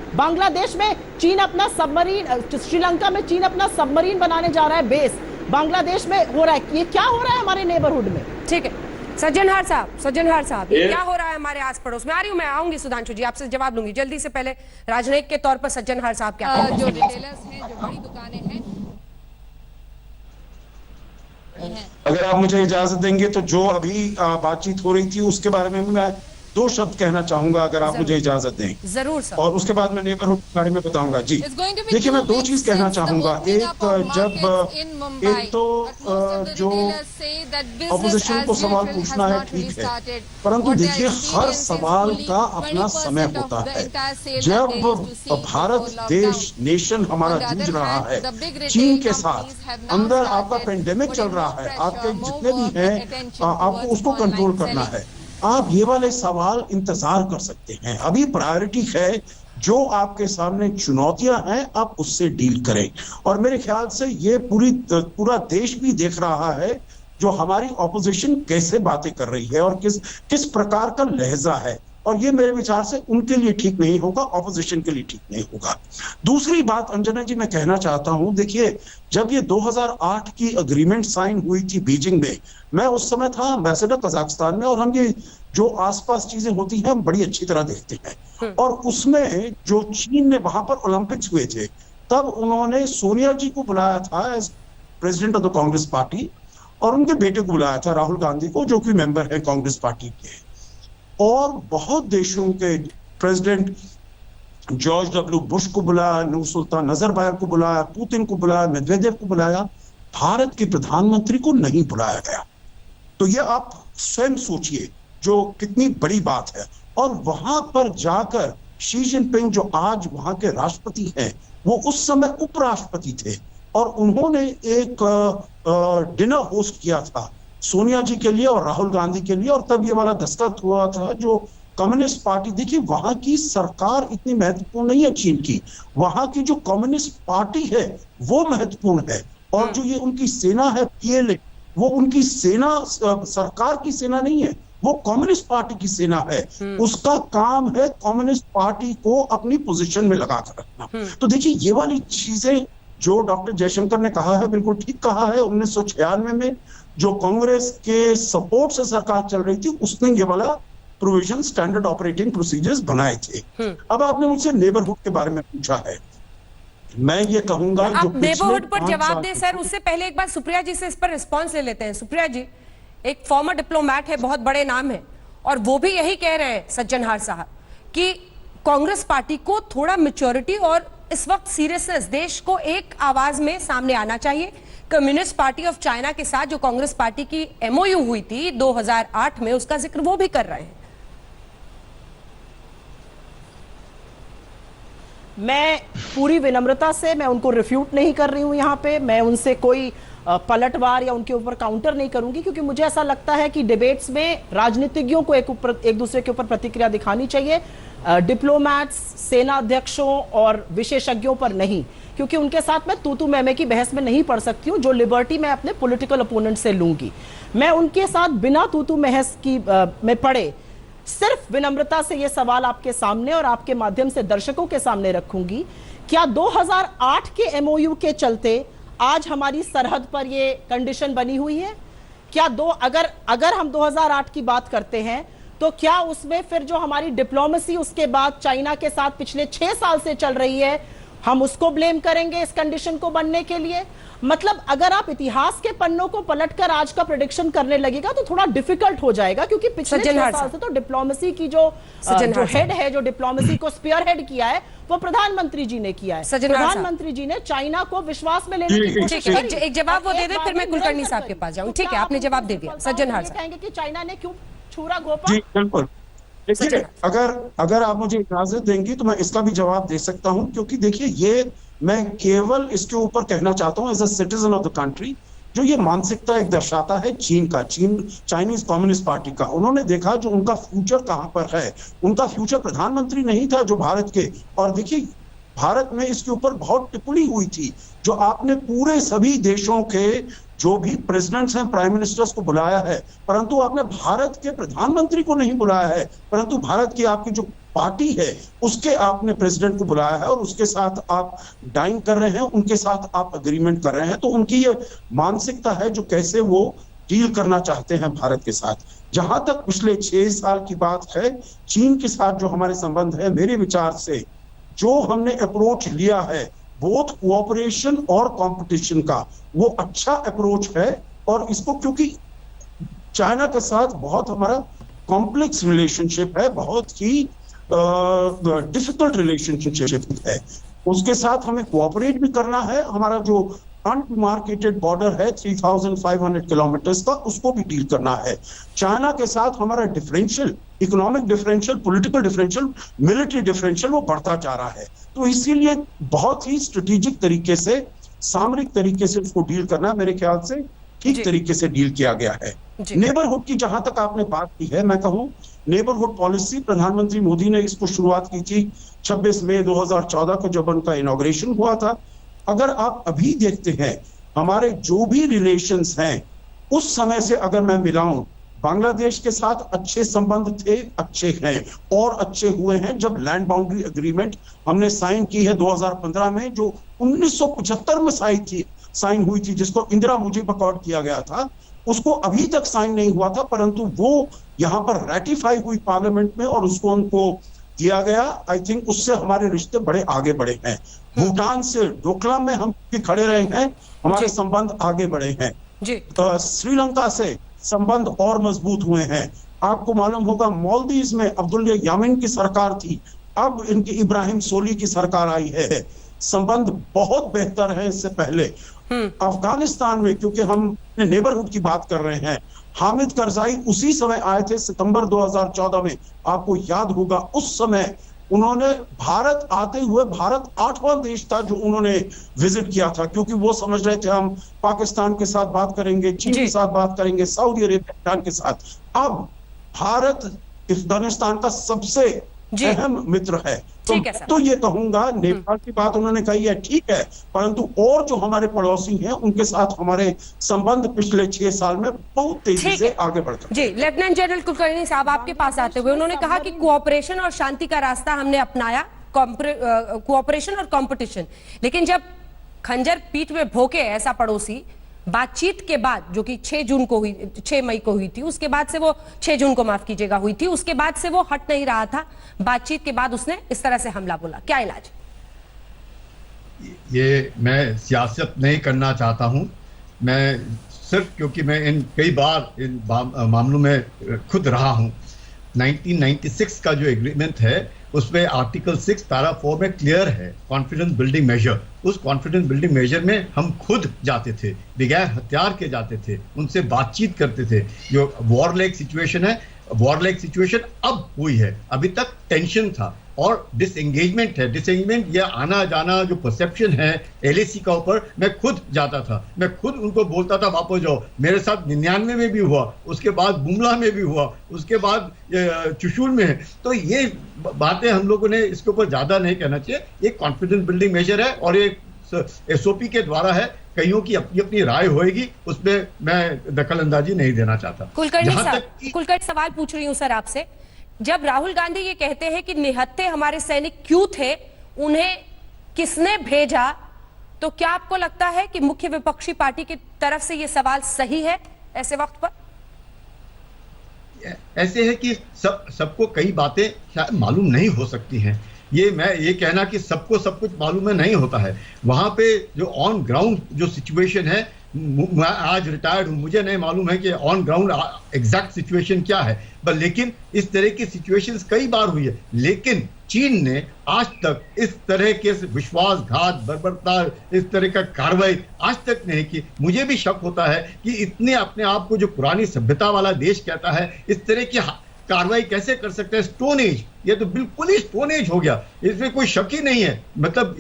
बांग्लादेश में चीन अपना सबमरीन, श्रीलंका में चीन अपना सबमरीन बनाने जा रहा है बेस, बांग्लादेश में हो रहा है। ये क्या हो रहा है हमारे नेबरहुड में? ठीक है सज्जनहार साहब ये क्या हो रहा है हमारे आस पड़ोस में? आ रही हूं, मैं आऊंगी सुधांशु जी, आपसे जवाब लूंगी जल्दी से। पहले राजनयिक के तौर पर सज्जनहार साहब क्या जो रिटेलर्स हैं, जो बड़ी दुकानें हैं, अगर आप मुझे इजाजत देंगे तो जो अभी बातचीत हो रही थी उसके बारे में मैं 2 शब्द कहना चाहूंगा, अगर आप मुझे इजाजत दें। जरूर सर। और उसके बाद मैं नेबरहुड के बारे में बताऊंगा। जी देखिए, मैं 2 चीज कहना चाहूंगा। एक तो जो ऑपोजिशन को सवाल पूछना है ठीक है, परंतु देखिए हर सवाल का अपना समय होता है। जब भारत देश नेशन हमारा जूझ रहा है चीन के साथ, अंदर आपका पेंडेमिक चल रहा है, आपके जितने भी हैं आपको उसको कंट्रोल करना है। आप ये वाले सवाल इंतजार कर सकते हैं। अभी प्रायोरिटी है जो आपके सामने चुनौतियां हैं आप उससे डील करें। और मेरे ख्याल से ये पूरा देश भी देख रहा है जो हमारी ऑपोजिशन कैसे बातें कर रही है और किस प्रकार का लहजा है, और ये मेरे विचार से उनके लिए ठीक नहीं होगा, ऑपोजिशन के लिए ठीक नहीं होगा। दूसरी बात अंजना जी मैं कहना चाहता हूं, देखिए जब ये 2008 की अग्रीमेंट साइन हुई थी बीजिंग में, मैं उस समय था एम्बेसडर कजाकिस्तान में, और हम ये जो आसपास चीजें होती हैं हम बड़ी अच्छी तरह देखते हैं। और उसमें जो चीन ने वहां पर ओलंपिक्स हुए थे, तब उन्होंने सोनिया जी को बुलाया था as president of the Congress party, और उनके बेटे को बुलाया था राहुल गांधी को, जो कि मेंबर है कांग्रेस पार्टी के। और बहुत देशों के प्रेसिडेंट जॉर्ज डब्ल्यू बुश को बुलाया, नूरसुल्तान नजरबायव को बुलाया, पुतिन को बुलाया, मेदवेदेव को बुलाया, भारत के प्रधानमंत्री को नहीं बुलाया गया। तो ये आप स्वयं सोचिए जो कितनी बड़ी बात है। और वहां पर जाकर शी जिनपिंग जो आज वहां के राष्ट्रपति हैं, वो उस समय उपराष्ट्रपति थे, और उन्होंने एक डिनर होस्ट किया था सोनिया जी के लिए और राहुल गांधी के लिए, और तब ये वाला दस्तखत हुआ था जो कम्युनिस्ट पार्टी। देखिए वहां की सरकार इतनी महत्वपूर्ण नहीं है चीन की, वहां की जो कम्युनिस्ट पार्टी है वो महत्वपूर्ण है, और जो ये उनकी सेना है PLA, वो उनकी सेना सरकार की सेना नहीं है, वो कम्युनिस्ट पार्टी की सेना है। उसका काम है कम्युनिस्ट पार्टी को अपनी पोजीशन में लगा कर रखना। तो देखिए ये वाली चीजें जो डॉक्टर जयशंकर ने कहा है बिल्कुल ठीक कहा है। 1996 में जो कांग्रेस के सपोर्ट से सरकार चल रही थी, उसने ये वाला प्रोविजन स्टैंडर्ड ऑपरेटिंग प्रोसीजर्स बनाए थे। अब आपने मुझसे नेबरहुड के बारे में पूछा है, मैं ये कहूंगा आप नेबरहुड पर जवाब दें सर, उससे पहले एक बार सुप्रिया जी से इस पर रिस्पॉन्स ले लेते हैं। सुप्रिया जी एक फॉर्मर डिप्लोमैट है, बहुत बड़े नाम है, और वो भी यही कह रहे हैं सज्जनहार साहब कि कांग्रेस पार्टी को थोड़ा मैच्योरिटी और इस वक्त सीरियसनेस देश को एक आवाज में सामने आना चाहिए। कम्युनिस्ट पार्टी ऑफ चाइना के साथ जो कांग्रेस पार्टी की एमओयू हुई थी 2008 में, उसका जिक्र वो भी कर रहे हैं। मैं पूरी विनम्रता से मैं उनको रिफ्यूट नहीं कर रही हूं यहां पे, मैं उनसे कोई पलटवार या उनके ऊपर काउंटर नहीं करूंगी, क्योंकि मुझे ऐसा लगता है कि डिबेट्स में राजनीतिज्ञों को एक दूसरे के ऊपर प्रतिक्रिया दिखानी चाहिए, डिप्लोमैट्स, सेना अध्यक्षों और विशेषज्ञों पर नहीं, क्योंकि उनके साथ मैं तू मैमे की बहस में नहीं पड़ सकती हूं। जो लिबर्टी मैं अपने पॉलिटिकल अपोनेंट से लूंगी, मैं उनके साथ बिना तू महस की में पड़े सिर्फ विनम्रता से यह सवाल आपके सामने और आपके माध्यम से दर्शकों के सामने रखूंगी, क्या 2008 के एमओयू के चलते आज हमारी सरहद पर यह कंडीशन बनी हुई है? क्या अगर हम 2008 की बात करते हैं तो क्या उसमें फिर जो हमारी डिप्लोमेसी उसके बाद चाइना के साथ पिछले 6 साल से चल रही है, हम उसको ब्लेम करेंगे इस कंडीशन को बनने के लिए? मतलब अगर आप इतिहास के पन्नों को पलटकर आज का प्रेडिक्शन करने लगेगा तो थोड़ा डिफिकल्ट हो जाएगा, क्योंकि पिछले 6 साल से तो डिप्लोमेसी की जो हेड है, जो डिप्लोमेसी को स्पीयर हेड किया है, वो प्रधानमंत्री जी ने किया है। प्रधानमंत्री जी ने चाइना को विश्वास में लेने की कोशिश की। एक जवाब वो दे दे, फिर मैं कुलकर्णी साहब के पास जाऊं। ठीक है, आपने जवाब दे दिया। सज्जन हार साहब कहेंगे कि चाइना ने क्यों छुरा घोपा? जी बिल्कुल। देखिए, अगर आप मुझे इजाजत देंगी तो मैं इसका भी जवाब दे सकता हूं, क्योंकि देखिए ये मैं केवल इसके ऊपर कहना चाहता हूं as a citizen of the country, जो ये मानसिकता एक दर्शाता है चाइनीज कम्युनिस्ट पार्टी का। उन्होंने देखा जो उनका फ्यूचर कहां पर है, उनका फ्यूचर प्रधानमंत्री नहीं था जो भारत के, और देखिए भारत में इसके ऊपर बहुत टिप्पणी हुई थी, जो आपने पूरे सभी देशों के जो भी प्रेसिडेंट्स हैं, प्राइम मिनिस्टर्स को बुलाया है, परंतु आपने भारत के प्रधानमंत्री को नहीं बुलाया है, परंतु भारत की आपकी जो पार्टी है उसके आपने प्रेसिडेंट को बुलाया है और उसके साथ आप डाइन कर रहे हैं, उनके साथ आप अग्रीमेंट कर रहे हैं। तो उनकी ये मानसिकता है जो कैसे वो डील करना चाहते हैं भारत के साथ। जहां तक पिछले 6 साल की बात है, चीन के साथ जो हमारे संबंध है, मेरे विचार से जो हमने अप्रोच लिया है बोथ कोऑपरेशन और कंपटीशन का, वो अच्छा अप्रोच है। और इसको क्योंकि चाइना के साथ बहुत हमारा कॉम्प्लेक्स रिलेशनशिप है, बहुत ही डिफिकल्ट रिलेशनशिप है, उसके साथ हमें कोऑपरेट भी करना है। हमारा जो अनमार्केटेड बॉर्डर है 3500 किलोमीटर्स का, उसको भी डील करना है। चाइना के साथ हमारा differential, economic differential, political differential, military differential वो बढ़ता जा रहा है। तो इसीलिए बहुत ही स्ट्रेटेजिक तरीके से, सामरिक तरीके से उसको डील करना मेरे ख्याल से ठीक तरीके से डील किया गया है। नेबरहुड की जहां तक आपने बात की है, मैं कहूं नेबरहुड पॉलिसी प्रधानमंत्री मोदी ने इसको शुरुआत की थी 26 मई 2014 को जब उनका इनॉग्रेशन हुआ था। अगर आप अभी देखते हैं हमारे जो भी रिलेशंस हैं, उस समय से अगर मैं मिलाऊं, बांग्लादेश के साथ अच्छे संबंध थे, अच्छे हैं और अच्छे हुए हैं जब लैंड बाउंड्री एग्रीमेंट हमने साइन की है 2015 में, जो 1975 में साइन हुई थी, जिसको इंदिरा मुजीब अकॉर्ड किया गया था, उसको अभी तक साइन नहीं हुआ था, परंतु वो यहाँ पर रेटिफाई हुई पार्लियामेंट में और उसको उनको दिया गया। आई थिंक उससे हमारे रिश्ते बड़े आगे बढ़े हैं। भूटान से डोकलाम में हम खड़े रहे हैं, हमारे संबंध आगे बढ़े हैं। श्रीलंका से संबंध और मजबूत हुए हैं। आपको मालूम होगा मालदीव्स में अब्दुल्ला यामीन की सरकार थी, अब इनकी इब्राहिम सोली की सरकार आई है, संबंध बहुत बेहतर है इससे पहले। अफगानिस्तान में, क्योंकि हम नेबरहुड की बात कर रहे हैं, हामिद करजाई उसी समय आए थे सितंबर 2014 में, आपको याद होगा उस समय उन्होंने भारत आते हुए, भारत 8वां देश था जो उन्होंने विजिट किया था, क्योंकि वो समझ रहे थे हम पाकिस्तान के साथ बात करेंगे, चीन के साथ बात करेंगे, सऊदी अरेबिया के साथ। अब भारत अफगानिस्तान का सबसे अहम मित्र है। तो ये कहूंगा नेपाल की बात उन्होंने कही है, ठीक है, परंतु और जो हमारे पड़ोसी हैं उनके साथ हमारे संबंध पिछले 6 साल में बहुत तेजी से आगे बढ़ गए। जी, लेफ्टिनेंट जनरल कुलकर्णी साहब आपके पास आते हुए उन्होंने कहा कि कोऑपरेशन और शांति का रास्ता हमने अपनाया, कोऑपरेशन और कंपटीशन, लेकिन जब खंजर पीठ में भोंके ऐसा पड़ोसी, बातचीत के बाद जो कि 6 मई को हुई थी, उसके बाद से वो 6 जून को माफ कीजिएगा हुई थी, उसके बाद से वो हट नहीं रहा था। बातचीत के बाद उसने इस तरह से हमला बोला, क्या इलाज? ये मैं सियासत नहीं करना चाहता हूं, मैं सिर्फ क्योंकि मैं कई बार इन मामलों में खुद रहा हूं। 1996 का जो एग्रीमेंट है उसमें आर्टिकल 6 पैरा 4 में क्लियर है कॉन्फिडेंस बिल्डिंग मेजर। उस कॉन्फिडेंस बिल्डिंग मेजर में हम खुद जाते थे, बगैर हथियार के जाते थे, उनसे बातचीत करते थे। जो वॉर लाइक सिचुएशन है, वॉर लाइक सिचुएशन अब हुई है, अभी तक टेंशन था और डिसएंगेजमेंट है। डिसएंगेजमेंट या आना जाना जो परसेप्शन है एलएसी का ऊपर, मैं खुद जाता था, मैं खुद उनको बोलता था वापस जाओ। मेरे साथ 99 में भी हुआ, उसके बाद बुमला में भी हुआ, उसके बाद चुशूल में है। तो ये बातें हम लोगों ने इसके ऊपर ज्यादा नहीं कहना चाहिए। ये कॉन्फिडेंस बिल्डिंग मेजर है और ये एसओपी के द्वारा है, कईयों की अपनी अपनी राय होएगी, उसमें मैं दखल अंदाजी नहीं देना चाहता। कुलकर्णी सवाल पूछ रही हूं सर आपसे, जब राहुल गांधी ये कहते हैं कि निहत्थे हमारे सैनिक क्यों थे, उन्हें किसने भेजा, तो क्या आपको लगता है कि मुख्य विपक्षी पार्टी की तरफ से ये सवाल सही है ऐसे वक्त पर? ऐसे है कि सबको कई बातें शायद मालूम नहीं हो सकती हैं। ये कहना कि सबको सब कुछ मालूम है, नहीं होता है। वहां पे जो ऑन ग्राउंड जो सिचुएशन है, मैं आज रिटायर्ड हूं, मुझे नहीं मालूम है कि ऑन ग्राउंड एग्जैक्ट सिचुएशन क्या है, पर लेकिन इस तरह की सिचुएशंस कई बार हुई है। लेकिन चीन ने आज तक इस तरह के विश्वासघात, बर्बरता, इस तरह का कार्रवाई आज तक नहीं की। मुझे भी शक होता है कि इतने अपने आप को जो पुरानी सभ्यता वाला देश कहता है, इस तरह की कार्रवाई कैसे कर सकते हैं? स्टोन एज, ये तो बिल्कुल ही स्टोन एज हो गया, इसमें कोई शक ही नहीं है। मतलब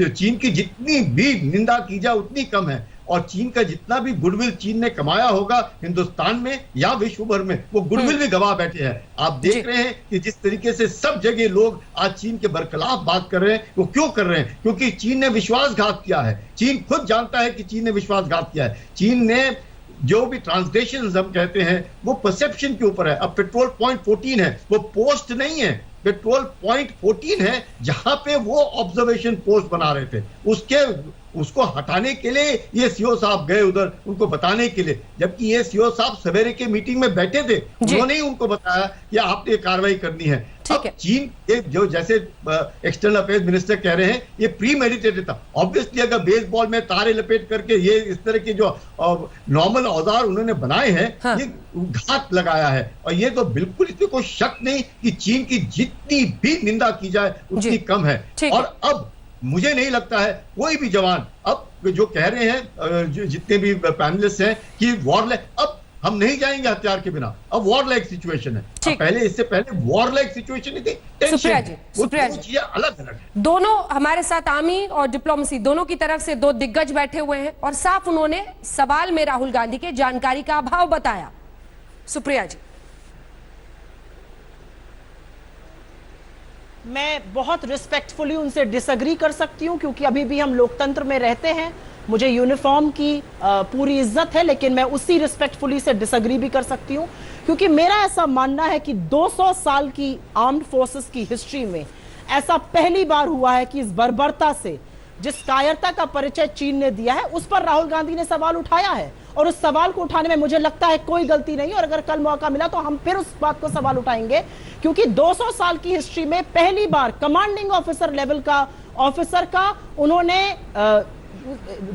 चीन की जितनी भी निंदा की जाए उतनी कम है, और चीन का जितना भी गुडविल चीन ने कमाया होगा हिंदुस्तान में या विश्व भर में, वो गुडविल भी गवा बैठे हैं। आप देख रहे हैं कि जिस तरीके से सब जगह लोग आज चीन के बरखिलाफ बात कर रहे हैं, वो क्यों कर रहे हैं? क्योंकि चीन ने विश्वासघात किया है। चीन खुद जानता है कि चीन ने विश्वासघात किया है। चीन ने जो भी ट्रांसलेशन हम कहते हैं वो परसेप्शन के ऊपर है। अब पेट्रोल पॉइंट 14 है, वो पोस्ट नहीं है, पेट्रोल पॉइंट 14 है, जहां पे वो ऑब्जर्वेशन पोस्ट बना रहे थे। उसको हटाने के लिए ये सीओ साहब गए उधर, उनको बताने के लिए, जबकि ये सीओ साहब सवेरे के मीटिंग में बैठे थे, उन्होंने ही उनको बताया कि आपने कार्रवाई करनी है। अब चीन के जो जैसे एक्सटर्नल अफेयर्स मिनिस्टर कह रहे हैं, ये प्री मेडिटेटेड था। ऑब्वियसली अगर बेसबॉल में तारे लपेट करके ये इस तरह के जो नॉर्मल औजार उन्होंने बनाए हैं, ये घात लगाया है। और ये तो बिल्कुल इसमें कोई शक नहीं कि चीन की जितनी भी निंदा की जाए उतनी कम है। और अब मुझे नहीं लगता है कोई भी जवान, अब जो कह रहे हैं जितने भी पैनलिस्ट हैं कि वॉर लाइक, अब हम नहीं जाएंगे हथियार के बिना, अब वॉर लाइक सिचुएशन है। पहले, इससे पहले वॉर लाइक सिचुएशन नहीं थी, सुप्रिया जी अलग अलग है। दोनों हमारे साथ आर्मी और डिप्लोमेसी दोनों की तरफ से दो दिग्गज बैठे हुए हैं और साफ उन्होंने सवाल में राहुल गांधी के जानकारी का अभाव बताया। सुप्रिया जी, मैं बहुत रिस्पेक्टफुली उनसे डिसएग्री कर सकती हूं, क्योंकि अभी भी हम लोकतंत्र में रहते हैं, मुझे यूनिफॉर्म की पूरी इज्जत है, लेकिन मैं उसी रिस्पेक्टफुली से डिसएग्री भी कर सकती हूं, क्योंकि मेरा ऐसा मानना है कि 200 साल की आर्म्ड फोर्सेस की हिस्ट्री में ऐसा पहली बार हुआ है कि इस बर्बरता से, जिस कायरता का परिचय चीन ने दिया है, उस पर राहुल गांधी ने सवाल उठाया है। और उस सवाल को उठाने में मुझे लगता है कोई गलती नहीं, और अगर कल मौका मिला तो हम फिर उस बात को सवाल उठाएंगे, क्योंकि 200 साल की हिस्ट्री में पहली बार कमांडिंग ऑफिसर लेवल का ऑफिसर का उन्होंने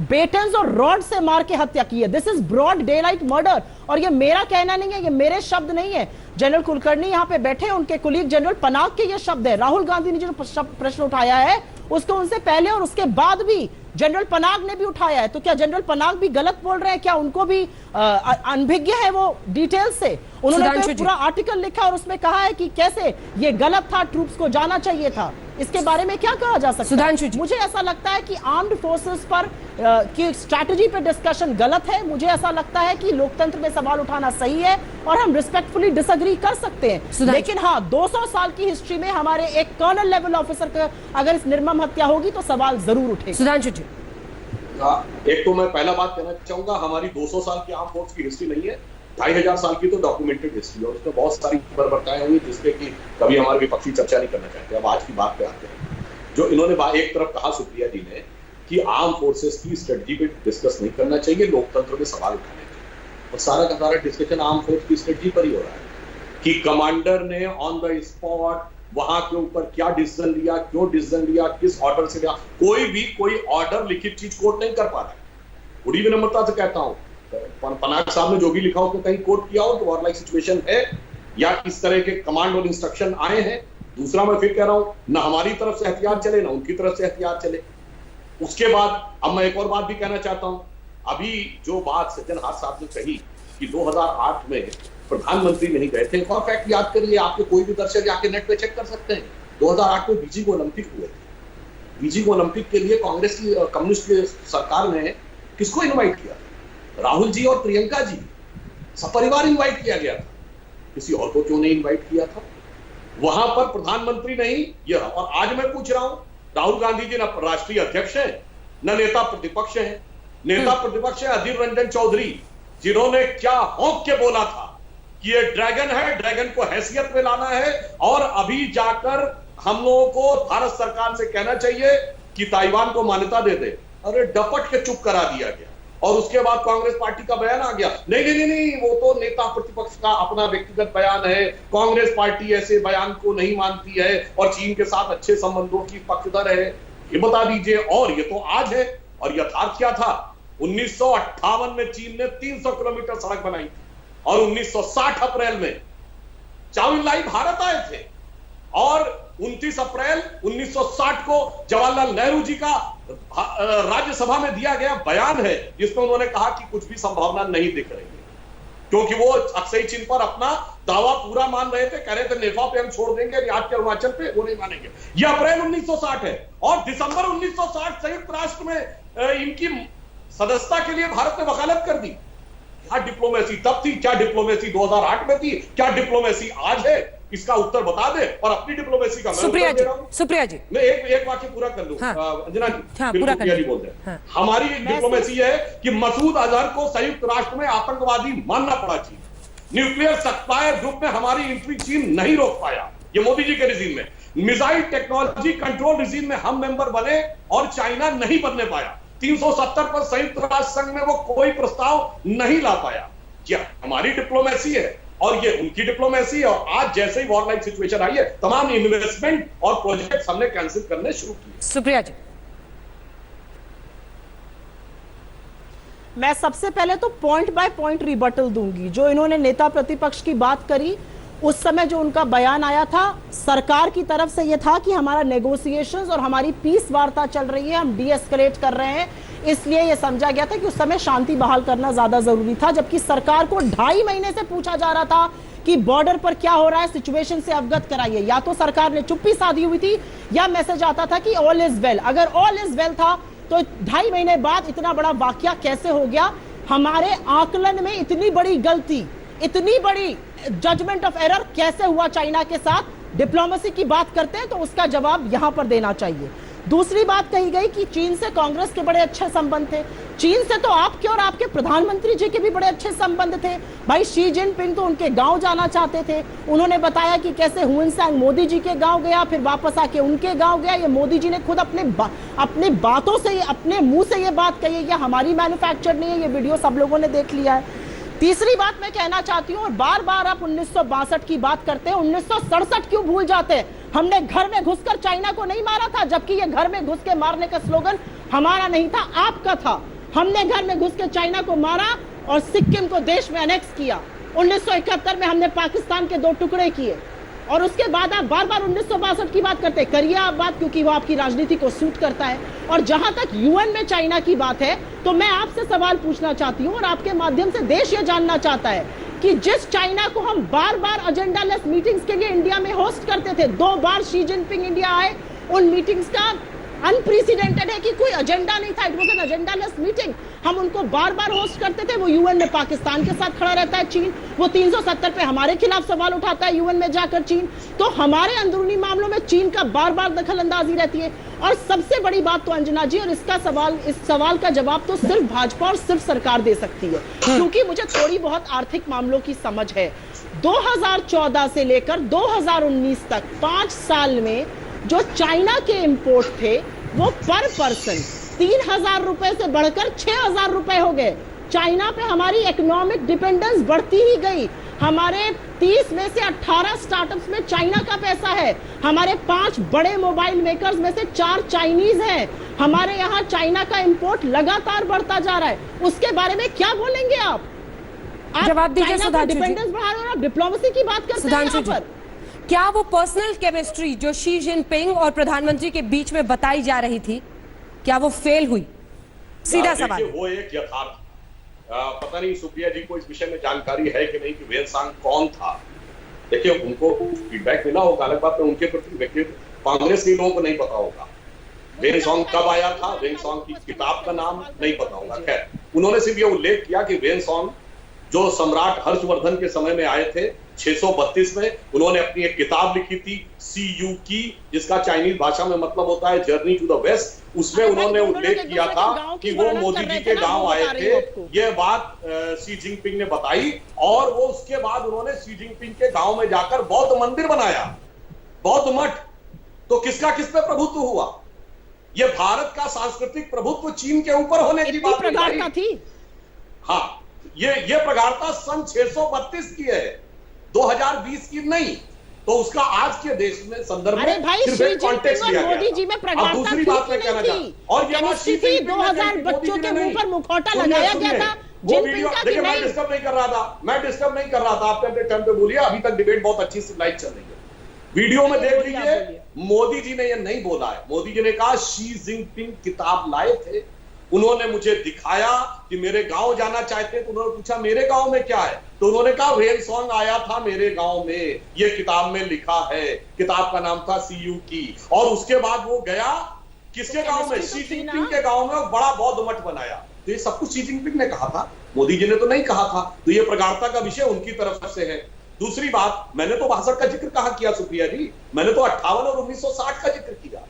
बेटन्स और रॉड से मार के हत्या की है। This is broad daylight murder. और ये मेरा कहना नहीं है, ये मेरे शब्द नहीं है, जनरल कुलकर्णी यहां पे बैठे हैं, उनके कुलीग जनरल पनाग के ये शब्द है। राहुल गांधी ने जो प्रश्न उठाया है उसको उनसे पहले और उसके बाद भी जनरल पनाग ने भी उठाया है। तो क्या जनरल पनाग भी गलत बोल रहे हैं? क्या उनको भी अनभिज्ञ है वो डिटेल से? उन्होंने तो पूरा आर्टिकल लिखा और उसमें कहा है कि कैसे ये गलत था, ट्रूप्स को जाना चाहिए था। इसके बारे में क्या कहा जा सकता है? मुझे ऐसा लगता है कि आर्म्ड फोर्सेस पर की स्ट्रैटेजी पे डिस्कशन गलत है। मुझे ऐसा लगता है कि लोकतंत्र में सवाल उठाना सही है और हम रिस्पेक्टफुली डिसएग्री कर सकते हैं, लेकिन हाँ, 200 साल की हिस्ट्री में हमारे एक कर्नल लेवल ऑफिसर का अगर इस निर्मम हत्या होगी तो सवाल जरूर उठेगा। सुधांशु जी, एक तो मैं पहला बात कहना चाहूंगा, हमारी 200 साल की आर्म फोर्स की हिस्ट्री नहीं है, 2500 साल की तो डॉक्यूमेंटेड हिस्ट्री है, उसमें बहुत सारी बर्बरताएं हुई जिसपे कि कभी हमारे विपक्षी चर्चा नहीं करना चाहते। अब आज की बात पे आते हैं। जो इन्होंने एक तरफ कहा सुप्रिया जी ने कि आर्म फोर्सेस की स्ट्रेटजी पे डिस्कस नहीं करना चाहिए, लोकतंत्र में सवाल उठाने चाहिए, और सारा का सारा डिस्कशन आर्म फोर्स की स्ट्रेटजी पर ही हो रहा है कि कमांडर ने ऑन द स्पॉट वहां के ऊपर क्या डिसीजन लिया, क्यों डिसीजन लिया, किस ऑर्डर से लिया। कोई ऑर्डर लिखित चीज कोट नहीं कर पा रहा है। पूरी विनम्रता से कहता हूं, पनाग साहब ने जो भी लिखा हो तो कहीं कोट किया हो तो वॉर लाइक सिचुएशन है या इस तरह के कमांड और इंस्ट्रक्शन आए हैं, दूसरा मैं फिर कह रहा हूं, ना हमारी तरफ से हथियार चले ना उनकी तरफ से हथियार चले। उसके बाद अब मैं एक और बात भी कहना चाहता हूं, अभी जो बात सज्जन हाथ साहब ने कही कि 2008 में प्रधानमंत्री नहीं गए थे, और फैक्ट याद करिए, आपके कोई भी दर्शक जाके नेट पे चेक कर सकते हैं। 2008 में बीजिंग ओलंपिक हुए थे। बीजिंग ओलंपिक के लिए कांग्रेस की कम्युनिस्ट की सरकार ने किसको इन्वाइट किया? राहुल जी और प्रियंका जी, सपरिवार इन्वाइट किया गया था। किसी और को क्यों नहीं इन्वाइट किया था? वहां पर प्रधानमंत्री नहीं, ये और आज मैं पूछ रहा हूं, राहुल गांधी जी न राष्ट्रीय अध्यक्ष है न नेता प्रतिपक्ष है। नेता प्रतिपक्ष है अधीर रंजन चौधरी, जिन्होंने क्या हौंक के बोला था कि ये ड्रैगन है, ड्रैगन को हैसियत में लाना है, और अभी जाकर हम लोगों को भारत सरकार से कहना चाहिए कि ताइवान को मान्यता दे दे। अरे डपट के चुप करा दिया गया, और उसके बाद कांग्रेस पार्टी का बयान आ गया, नहीं नहीं नहीं, वो तो नेता प्रतिपक्ष का अपना व्यक्तिगत बयान है, कांग्रेस पार्टी ऐसे बयान को नहीं मानती है और चीन के साथ अच्छे संबंधों की पक्षधर है। ये बता दीजिए, और ये तो आज है, और यथार्थ क्या था? 1958 में चीन ने 300 किलोमीटर सड़क बनाई थी, और 1960 अप्रैल में चाओ इन लाई भारत आए थे, और 29 अप्रैल 1960 को जवाहरलाल नेहरू जी का राज्यसभा में दिया गया बयान है, जिसमें उन्होंने कहा कि कुछ भी संभावना नहीं दिख रही है, क्योंकि वो अक्सई चीन पर अपना दावा पूरा मान रहे थे, कह रहे थे नेफा पे हम छोड़ देंगे, आज के अरुणाचल पे वो नहीं मानेंगे। यह अप्रैल 1960 है, और दिसंबर 1960 संयुक्त राष्ट्र में इनकी सदस्यता के लिए भारत ने वकालत कर दी। क्या डिप्लोमेसी तब थी, क्या डिप्लोमेसी 2008 में थी, क्या डिप्लोमेसी आज है? इसका उत्तर बता दे, और अपनी डिप्लोमेसी का मैं उत्तर दे रहा हूं। सुप्रिया जी, मैं एक वाक्य पूरा कर लूं। अंजना जी, हाँ, पूरा कर बोल रहे हैं। हमारी डिप्लोमेसी है कि मसूद अजहर को संयुक्त राष्ट्र में आतंकवादी मानना पड़ा। चीन न्यूक्लियर सप्लायर ग्रुप में हमारी एंट्री चीन नहीं रोक पाया, ये मोदी जी के रिजीम में। मिसाइल टेक्नोलॉजी कंट्रोल रिजीम में हम मेंबर बने और चाइना नहीं बनने पाया। 370 पर संयुक्त राष्ट्र संघ में वो कोई प्रस्ताव नहीं ला पाया। क्या हमारी डिप्लोमेसी है और ये उनकी डिप्लोमेसी है? और आज जैसे ही वॉर लाइक सिचुएशन आई है, तमाम इन्वेस्टमेंट और प्रोजेक्ट हमने कैंसिल करने शुरू किए। सुप्रिया जी, मैं सबसे पहले तो पॉइंट बाय पॉइंट रिबटल दूंगी। जो इन्होंने नेता प्रतिपक्ष की बात करी, उस समय जो उनका बयान आया था सरकार की तरफ से, यह था कि हमारा नेगोशिएशंस और हमारी पीस वार्ता चल रही है, हम डी एस्केलेट कर रहे हैं, इसलिए यह समझा गया था कि उस समय शांति बहाल करना ज्यादा जरूरी था। जबकि सरकार को 2.5 महीने से पूछा जा रहा था कि बॉर्डर पर क्या हो रहा है, सिचुएशन से अवगत कराइए। या तो सरकार ने चुप्पी साधी हुई थी, या मैसेज आता था कि ऑल इज वेल। अगर ऑल इज वेल था तो 2.5 महीने बाद इतना बड़ा वाकया कैसे हो गया? हमारे आकलन में इतनी बड़ी गलती, इतनी बड़ी जजमेंट ऑफ एरर कैसे हुआ चाइना के साथ? डिप्लोमेसी की बात करते हैं तो उसका जवाब यहां पर देना चाहिए। दूसरी बात कही गई कि चीन से कांग्रेस के बड़े अच्छे संबंध थे। चीन से तो आपके और आपके प्रधानमंत्री जी के भी बड़े अच्छे संबंध थे। भाई शी जिनपिंग तो उनके गांव जाना चाहते थे। उन्होंने बताया कि कैसे हुएनसांग मोदी जी के गांव गया, फिर वापस आके उनके गांव गया। ये मोदी जी ने खुद अपने बातों से, अपने मुंह से ये बात कही है, ये हमारी मैन्युफैक्चर नहीं है। ये वीडियो सब लोगों ने देख लिया है। तीसरी बात मैं कहना चाहती हूं, और बार बार आप 1962 की बात करते हैं, 1967 क्यों भूल जाते हैं? हमने घर में घुसकर चाइना को नहीं मारा था, जबकि ये घर में घुस के मारने का स्लोगन हमारा नहीं था, आपका था। हमने घर में घुस के चाइना को मारा और सिक्किम को देश में अनेक्स किया। 1971 में हमने पाकिस्तान के 2 टुकड़े किए, और उसके बाद आप बार बार 1962 की बात करते हैं। करिए आप बात, क्योंकि वो आपकी राजनीति को सूट करता है। और जहां तक यूएन में चाइना की बात है, तो मैं आपसे सवाल पूछना चाहती हूं, और आपके माध्यम से देश ये जानना चाहता है कि जिस चाइना को हम बार बार एजेंडा लेस मीटिंग्स के लिए इंडिया में होस्ट करते थे, 2 बार शी जिनपिंग इंडिया आए, उन मीटिंग्स का अनप्रेसिडेंटेड है कि कोई एजेंडा नहीं था, it was an agenda less meeting. हम उनको बार बार होस्ट करते थे। वो यूएन में पाकिस्तान के साथ खड़ा रहता है चीन, वो 370 पे हमारे खिलाफ सवाल उठाता है यूएन में जाकर चीन। तो हमारे अंदरूनी मामलों में चीन का बार बार दखल अंदाजी रहती है। और सबसे बड़ी बात तो अंजना जी, और इस सवाल का जवाब तो सिर्फ भाजपा और सिर्फ सरकार दे सकती है, क्योंकि मुझे थोड़ी बहुत आर्थिक मामलों की समझ है। 2014 से लेकर 2019 तक 5 साल में जो चाइना के इंपोर्ट थे, वो पर पर्सन 3,000 रुपए से बढ़कर 6,000 रुपए हो गए। चाइना पे हमारी इकोनॉमिक डिपेंडेंस बढ़ती ही गई। हमारे 30 में से 18 स्टार्टअप्स में चाइना का पैसा है। हमारे 5 बड़े मोबाइल मेकर्स में से 4 चाइनीज हैं। हमारे यहाँ चाइना का इंपोर्ट लगातार बढ़ता जा रहा है। उसके बारे में क्या बोलेंगे आप? जवाब दीजिए सुधांशु जी। डिपेंडेंस बढ़ा रहे हो, आप डिप्लोमेसी की बात करते हैं यहाँ पर। क्या वो पर्सनल केमिस्ट्री जो शी जिनपिंग और प्रधानमंत्री के बीच में बताई जा रही थी, क्या वो फेल हुई? सीधा सवाल। वो एक यथार्थ, पता नहीं सुप्रिया जी को इस विषय में जानकारी है कि नहीं कि वेनसांग कौन था। देखिए, उनको फीडबैक मिला होगा, अलग बात है, उनके प्रति व्यक्तिगत कांग्रेस के लोगों को नहीं पता होगा वेनसांग कब आया था, वेनसांग की किताब का नाम नहीं पता होगा। खैर, उन्होंने सिर्फ ये उल्लेख किया कि वेनसांग जो सम्राट हर्षवर्धन के समय में आए थे 632 में, उन्होंने अपनी एक किताब लिखी थी CU की, जिसका चाइनीज भाषा में मतलब होता है जर्नी टू द वेस्ट। उसमें उन्होंने उल्लेख किया था कि वो मोदी जी के गांव आए थे, ये बात शी जिनपिंग ने बताई, और वो उसके बाद उन्होंने शी जिनपिंग के गांव में जाकर बौद्ध मंदिर बनाया, बौद्ध मठ। तो किसका किस पे प्रभुत्व हुआ? ये भारत का सांस्कृतिक प्रभुत्व चीन के ऊपर होने की बात प्रगाढ़ता थी। हाँ, ये प्रगाढ़ता सन 632 की है, 2020 की नहीं। तो उसका आज के देश में संदर्भ में सिर्फ एक कॉन्टेक्स्ट लिया गया। मोदी जी में प्रगाढ़ता दूसरी बात मैं कहना चाहता, और ये बात 2000 बच्चों के मुंह पर मुखौटा लगाया गया था। वो वीडियो देखिए, मैं डिस्टर्ब नहीं कर रहा था, आपने अपने टाइम पे बोलिए, अभी तक डिबेट बहुत अच्छी से लाइव चल रही है। वीडियो में देख लीजिए, मोदी जी ने ये नहीं बोला है। मोदी जी ने कहा शी जिनपिंग किताब लाए थे, उन्होंने मुझे दिखाया कि मेरे गांव जाना चाहते, तो उन्होंने पूछा मेरे गांव में क्या है, तो उन्होंने कहा वेनसांग आया था मेरे गांव में, ये किताब में लिखा है। किताब का नाम था CU की। और उसके बाद वो गया किसके गांव में? शी जिनपिंग के गांव में, और बड़ा बौद्ध मठ बनाया। तो ये सब कुछ शी जिनपिंग ने कहा था, मोदी जी ने तो नहीं कहा था। तो ये प्रगाढ़ता का विषय उनकी तरफ से है। दूसरी बात, मैंने तो 62 का जिक्र कहां किया सुप्रिया जी, मैंने तो 58 और 1960 का जिक्र किया।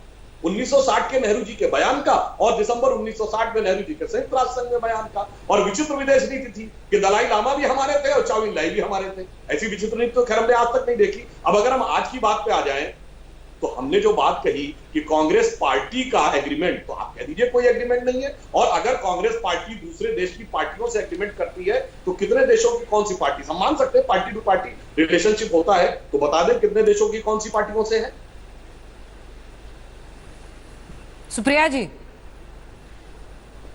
1960 के नेहरू जी के बयान का, और दिसंबर 1960 में नेहरू जी के संयुक्त राष्ट्र संघ में बयान का। और विचित्र विदेश नीति थी कि दलाई लामा भी हमारे थे और चाउ इन लाई भी हमारे थे। ऐसी विचित्र नीति तो खैर हमने आज तक नहीं देखी। अब अगर हम आज की बात पे आ जाएं, तो हमने जो बात कही कि कांग्रेस पार्टी का एग्रीमेंट, तो आप कह दीजिए कोई एग्रीमेंट नहीं है। और अगर कांग्रेस पार्टी दूसरे देश की पार्टियों से एग्रीमेंट करती है, तो कितने देशों की कौन सी पार्टी? हम मान सकते हैं पार्टी टू पार्टी रिलेशनशिप होता है, तो बता दें कितने देशों की कौन सी पार्टियों से है। सुप्रिया जी,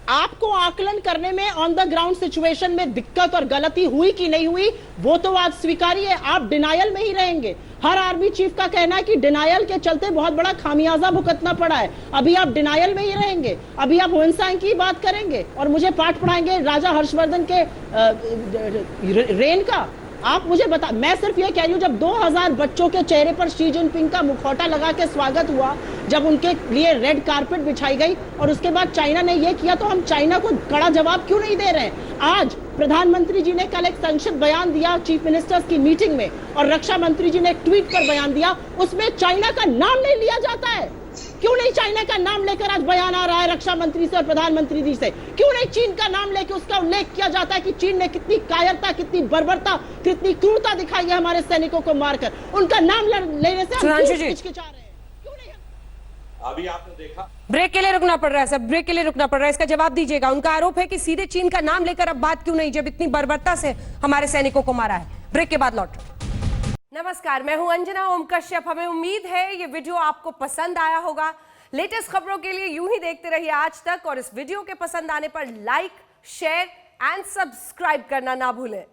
आपको आकलन करने में ऑन द ग्राउंड सिचुएशन में दिक्कत और गलती हुई कि नहीं हुई, वो तो आज स्वीकार्य है। आप डिनायल में ही रहेंगे। हर आर्मी चीफ का कहना है कि डिनायल के चलते बहुत बड़ा खामियाजा भुगतना पड़ा है। अभी आप डिनायल में ही रहेंगे, अभी आप वेनसांग की बात करेंगे और मुझे पाठ पढ़ाएंगे राजा हर्षवर्धन के रेन का। आप मुझे बता, मैं सिर्फ ये कह रही हूँ, जब 2000 बच्चों के चेहरे पर शी जिनपिंग का मुखौटा लगा के स्वागत हुआ, जब उनके लिए रेड कारपेट बिछाई गई, और उसके बाद चाइना ने ये किया, तो हम चाइना को कड़ा जवाब क्यों नहीं दे रहे हैं? आज प्रधानमंत्री जी ने कल एक संक्षिप्त बयान दिया चीफ मिनिस्टर्स की मीटिंग में, और रक्षा मंत्री जी ने एक ट्वीट पर बयान दिया, उसमें चाइना का नाम नहीं लिया जाता है। क्यों नहीं चाइना का नाम लेकर आज बयान आ रहा है रक्षा मंत्री से और प्रधानमंत्री जी से? क्यों नहीं चीन का नाम लेकर उसका उल्लेख किया जाता है कि चीन ने कितनी कायरता, कितनी बर्बरता, कितनी क्रूरता दिखाई है हमारे सैनिकों को मारकर? उनका नाम लेने से हम क्यों हिचकिचा रहे हैं? क्यों नहीं? अभी आपने देखा, ब्रेक के लिए रुकना पड़ रहा है, सब ब्रेक के लिए रुकना पड़ रहा है, इसका जवाब दीजिएगा। उनका आरोप है कि सीधे चीन का नाम लेकर अब बात क्यों नहीं, जब इतनी बर्बरता से हमारे सैनिकों को मारा है। ब्रेक के बाद लौट। नमस्कार, मैं हूं अंजना ओम कश्यप। हमें उम्मीद है ये वीडियो आपको पसंद आया होगा। लेटेस्ट खबरों के लिए यूं ही देखते रहिए आज तक, और इस वीडियो के पसंद आने पर लाइक, शेयर एंड सब्सक्राइब करना ना भूलें।